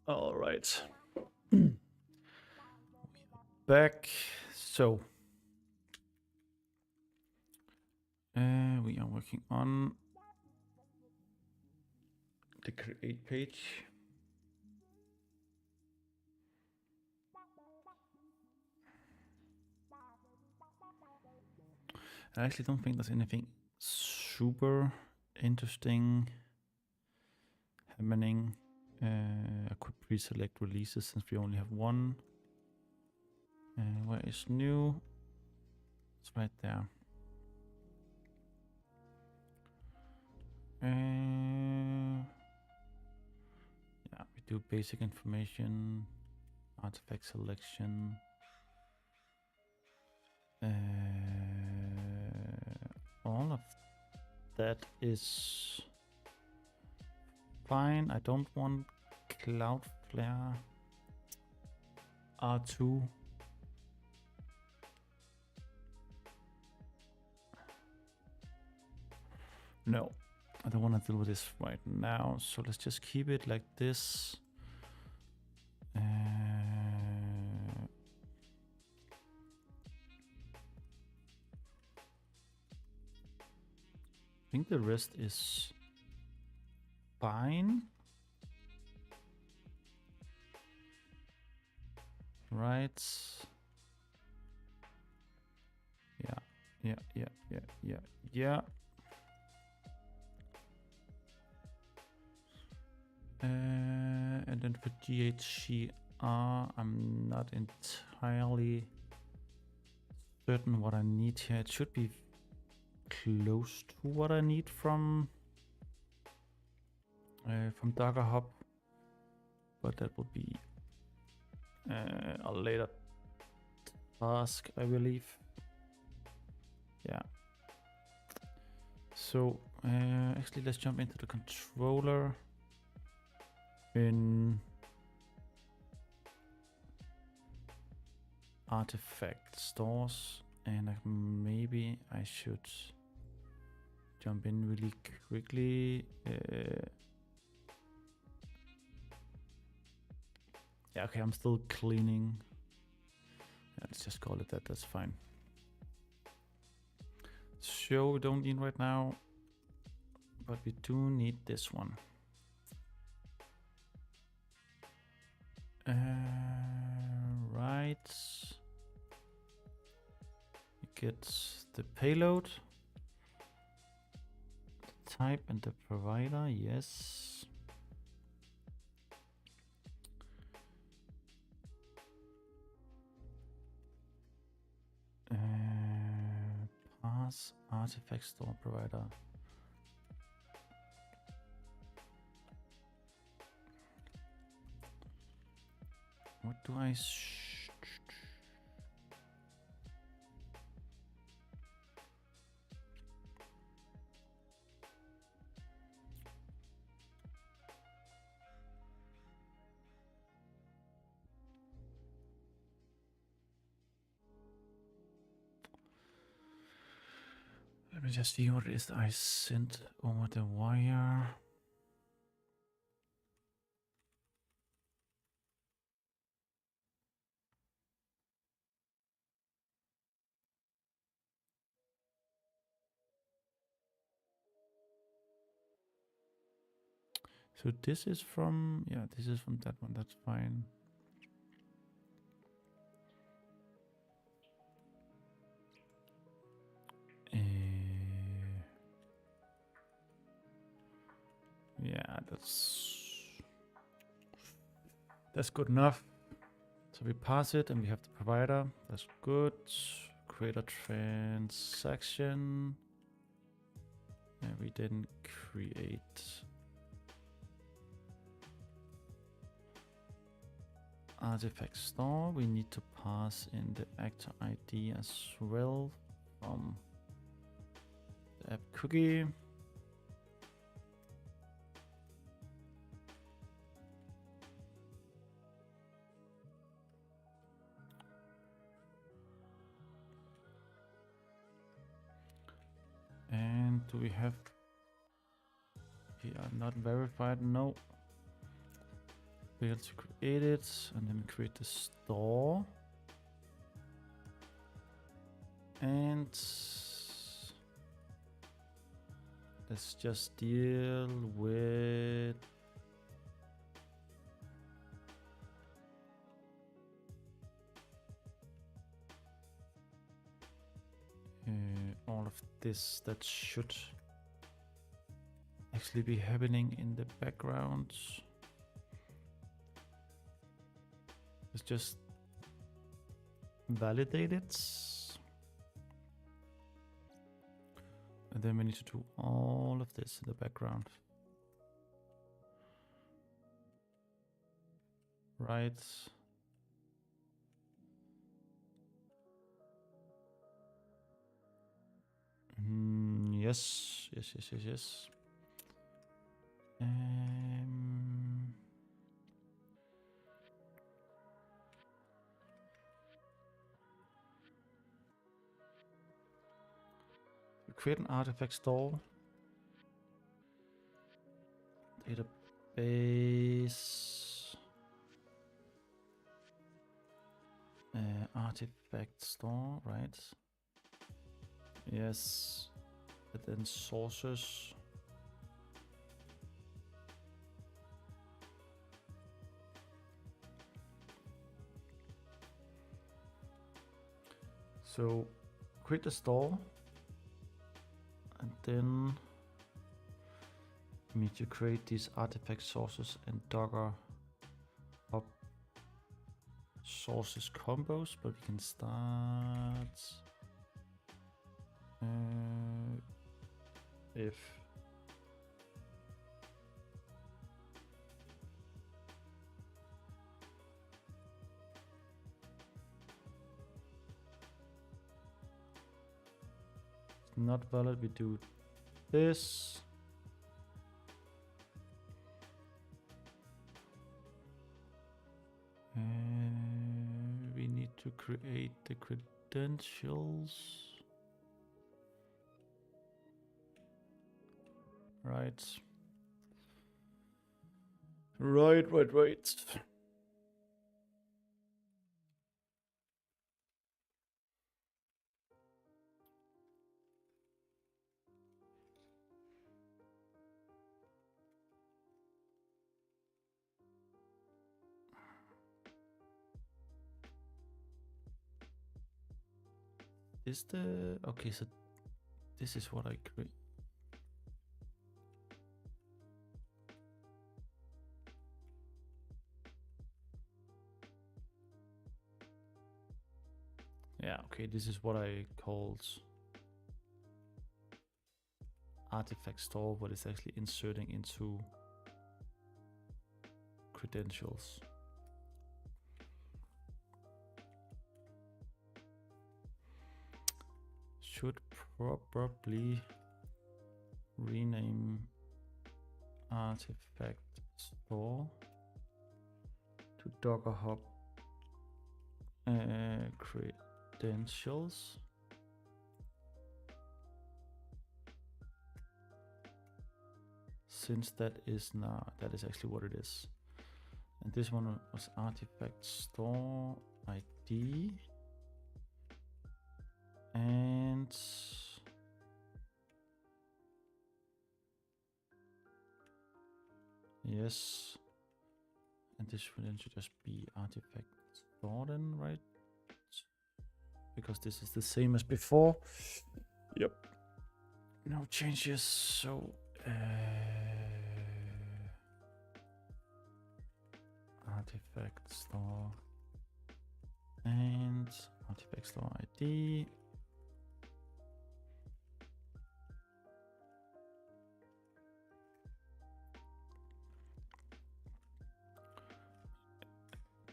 All right. Back. So we are working on the create page. I actually don't think there's anything super interesting happening. I could pre-select releases since we only have one. Where is new? It's right there. Yeah, we do basic information, artifact selection. All of that is fine. I don't want Cloudflare R2. No, I don't want to deal with this right now. So let's just keep it like this. I think the rest is fine. Right. Yeah. And then for GHCR, I'm not entirely certain what I need here. It should be close to what I need from Docker Hub, but that will be a later task, I believe. Yeah. So actually, let's jump into the controller in artifact stores, and maybe I should jump in really quickly. Yeah, okay, I'm still cleaning. Yeah, let's just call it that, that's fine. Show we don't need right now, but we do need this one. Right. You get the payload, the type, and the provider. Yes. Pass artifact store provider. What do I? Let me just see what it is I sent over the wire. So this is from, yeah, this is from that one, that's fine. Yeah, that's good enough. So we pass it and we have the provider, that's good. Create a transaction. And we didn't create artifact store. We need to pass in the actor ID as well from the app cookie. And do we have, we are not verified, no. We have to create it and then create the store. And let's just deal with all of this that should actually be happening in the background. Let's just validate it. And then we need to do all of this in the background. Right. Yes. Create an artifact store. Database. Artifact store, right? Yes. And then sources. So create the store and then me to create these artifact sources and Docker Hub sources combos, but we can start if it's not valid, we do this. We need to create the credentials. Right. Right. Is the okay? So this is what I create. Yeah, okay. This is what I called artifact store, but it's actually inserting into credentials. Should probably rename artifact store to Docker Hub credentials. Since that is actually what it is. And this one was artifact store ID. And yes, and this should then just be artifact store then, right? Because this is the same as before. Yep. No changes. So artifact store and artifact store ID.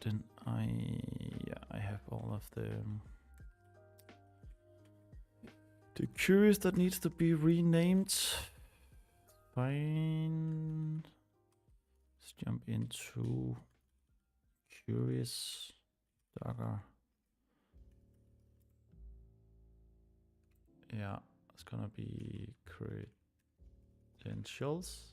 Then I have all of the queries that needs to be renamed. Fine. Let's jump into queries Docker. Yeah, it's gonna be credentials.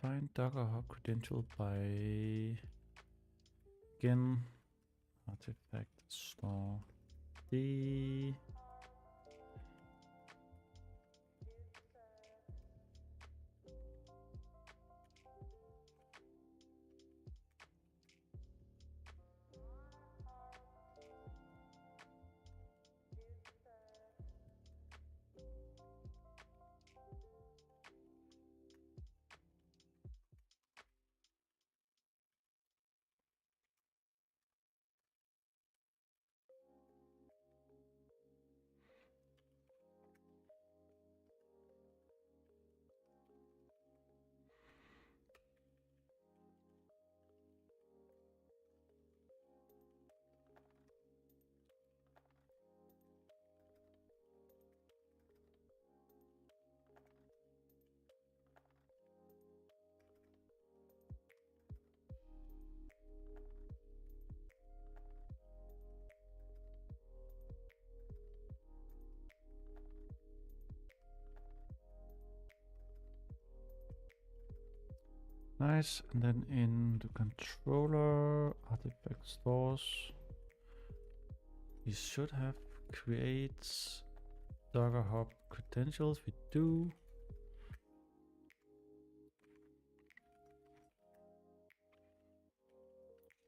Find Docker Hub credential by again artifact store D. Nice. And then in the controller, artifact stores, we should have create Docker Hub credentials. We do.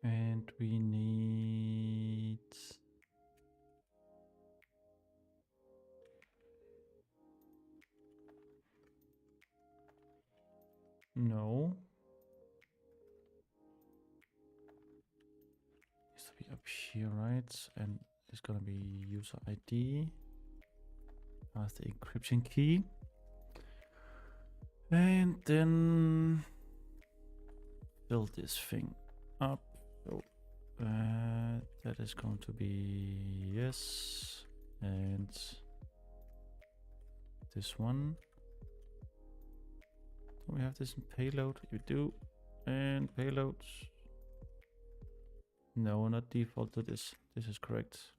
And we need no. Needs to be up here, right? And it's gonna be user ID as the encryption key. And then build this thing up. So that is going to be yes. And this one. Do we have this in payload? You do. And payload. No, not default to this. This is correct.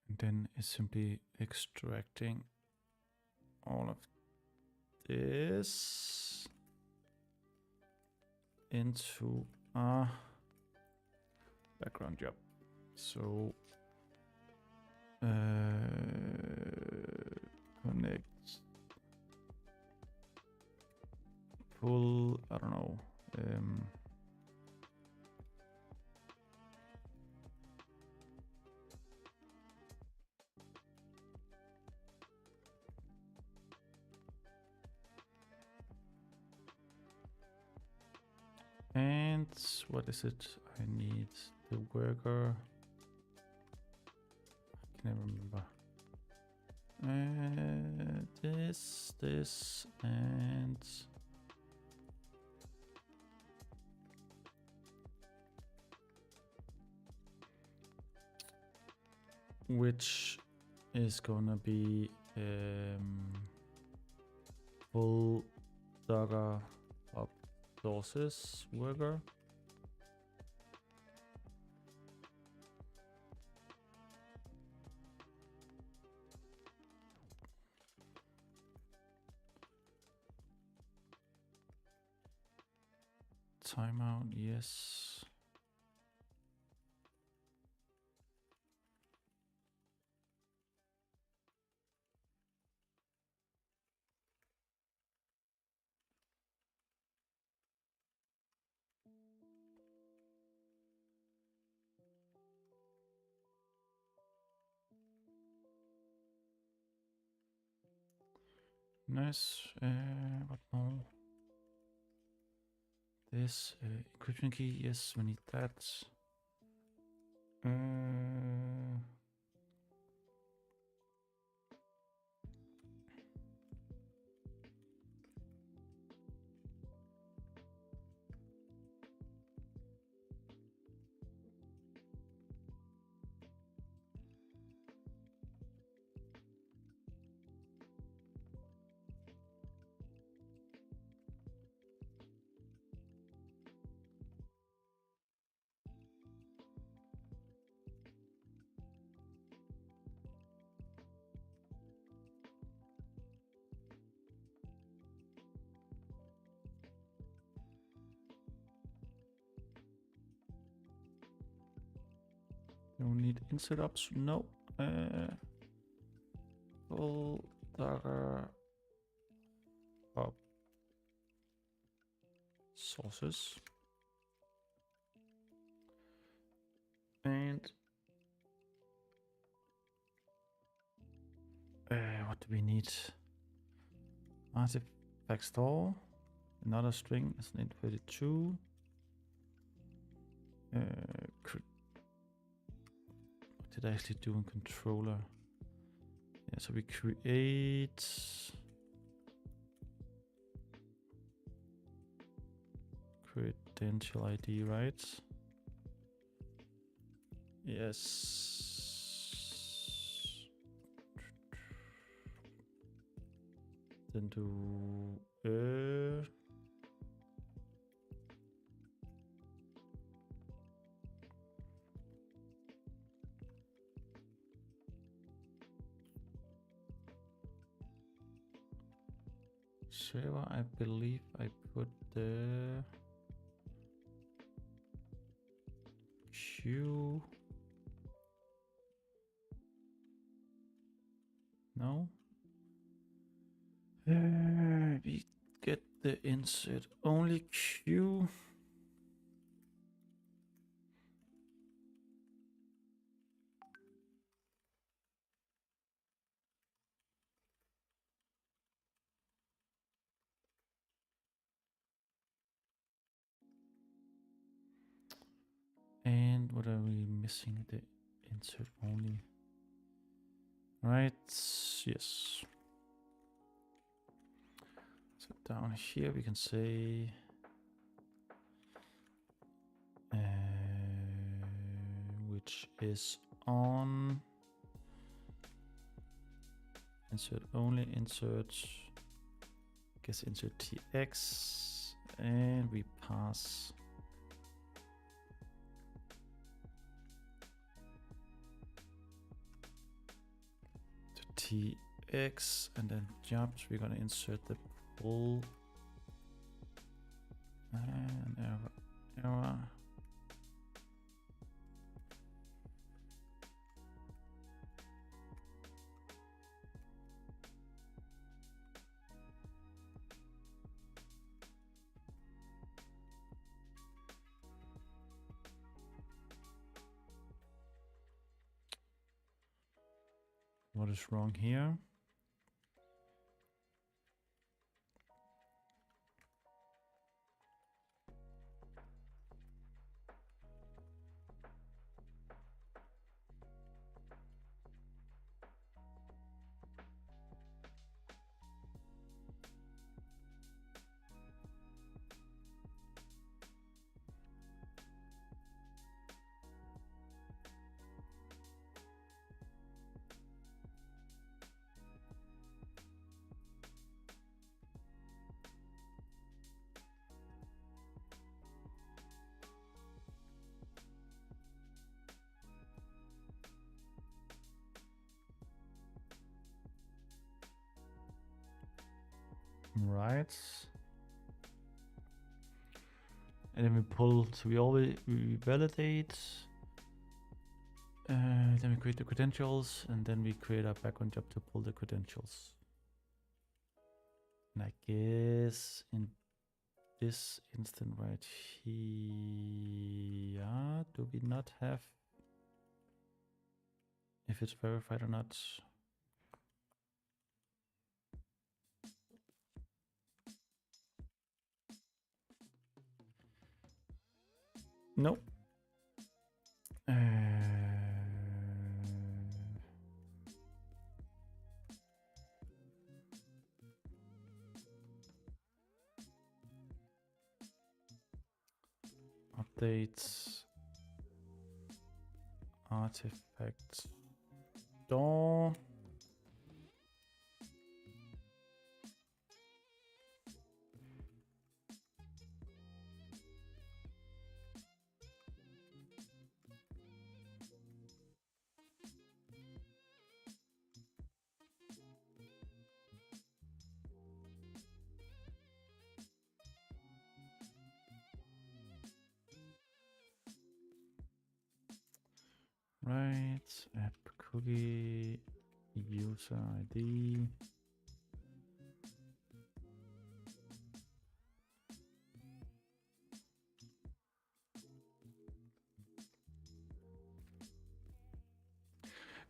And then it's simply extracting all of this into a background job. So connect, pull, I don't know. And what is it? I need the worker. I can't remember. This, and which is gonna be full Docker Hub sources worker. Timeout, yes. Nice. What more? This encryption key, yes, we need that. Don't need insert ops, no. Full Docker Hub sources. And what do we need? Artifact store. Another string is an int32. What did I actually do in controller? Yeah, so we create credential ID, right? Yes. Then do server, I believe I put the queue. No. We get the insert only queue. And what are we missing? The insert only. Right, yes. So down here we can say which is on. Insert only, insert, guess insert tx, and we pass to tx, and then jobs, we're gonna insert the pull, and error. What is wrong here? Right. And then we pull, so we validate. Then we create the credentials, and then we create a background job to pull the credentials. And I guess in this instant right here, do we not have if it's verified or not? No. Updates. Artifacts. Door. Right, app cookie, user ID.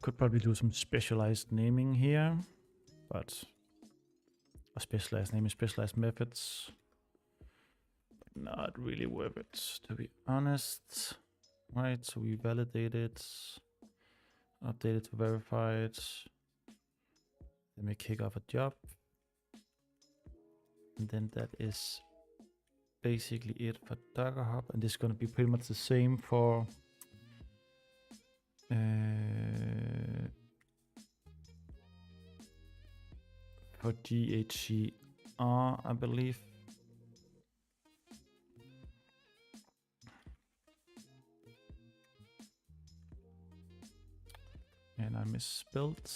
Could probably do some specialized naming here, but a specialized name, specialized methods. Not really worth it, to be honest. Right, so we validate it, update it to verified. Then we kick off a job. And then that is basically it for Docker Hub. And this is going to be pretty much the same for GHCR, I believe. And I misspelled.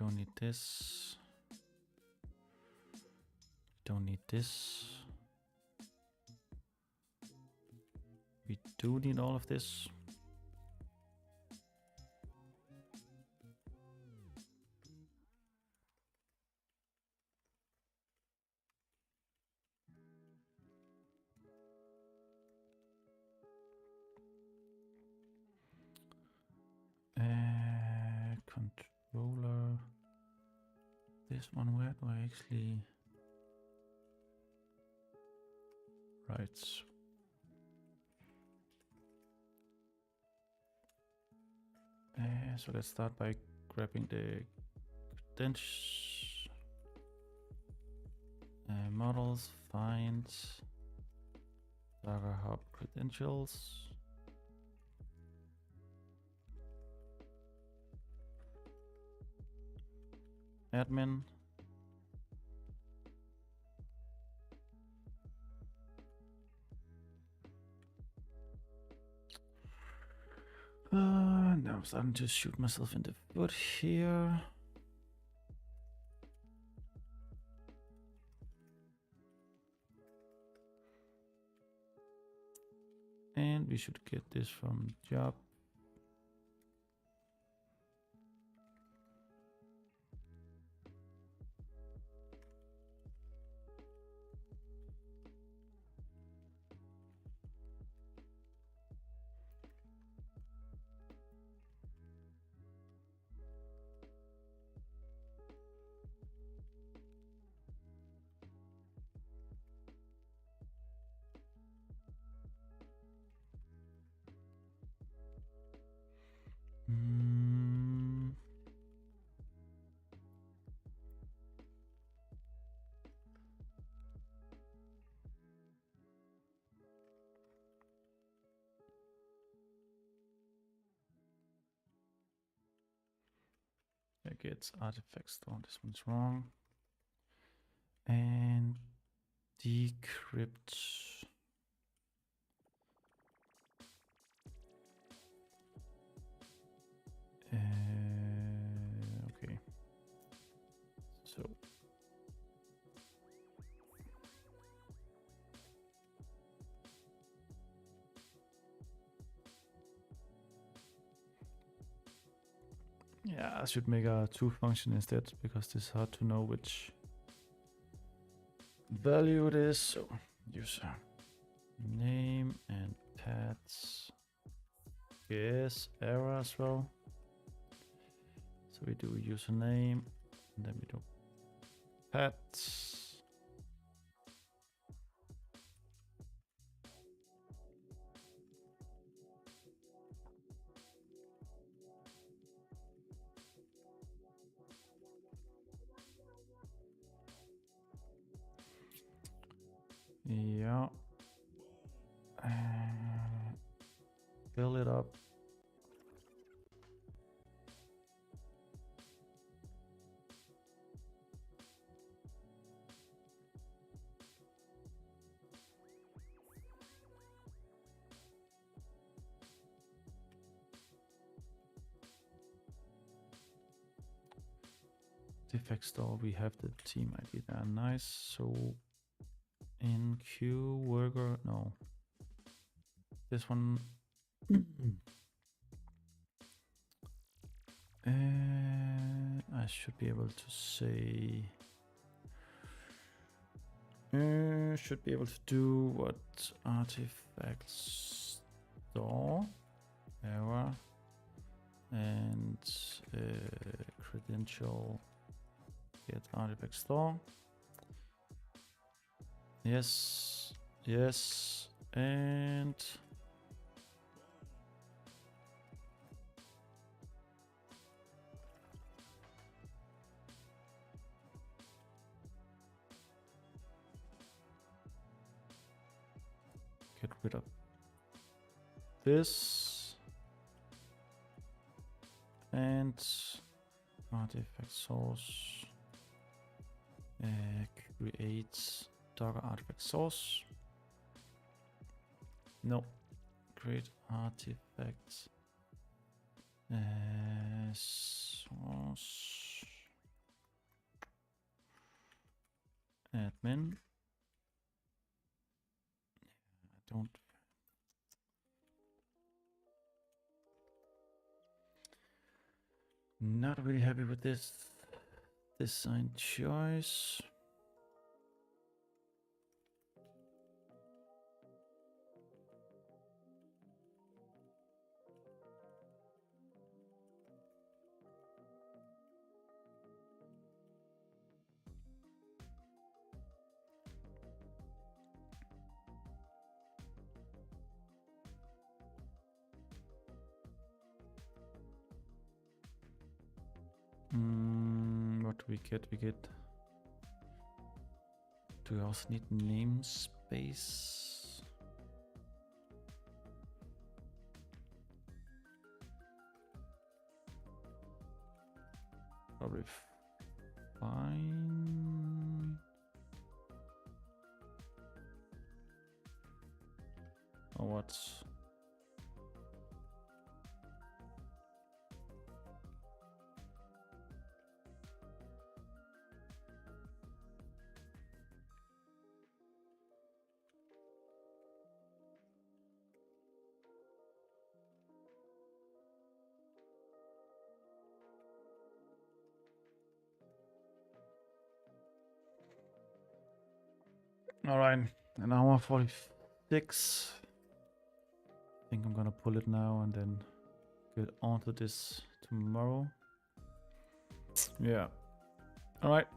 don't need this. Don't need this. We do need all of this. Controller. This one, where do I actually? Right. So let's start by grabbing the credentials. Models, find Docker Hub credentials. Admin. Now I'm starting to shoot myself in the foot here. And we should get this from job. Gets artifact store. This one's wrong. And decrypt. Okay. So. Yeah, I should make a to function instead because it's hard to know which value it is. So user name and paths. Yes, error as well. So we do username and then we do paths. Yeah. Fill it up. Artifact store, we have the team ID there. Nice. So in queue worker, no. This one. I should be able to say. Should be able to do what artifacts store error and credential get artifact store. Yes, yes, and get rid of this and artifact source create Docker artifact source. No, create artifact source. Admin. I don't. Not really happy with this design choice. What do we get? We get. Do we also need namespace? Probably fine. Or what's? All right, an hour 46. I think I'm gonna pull it now and then get onto this tomorrow. Yeah. All right.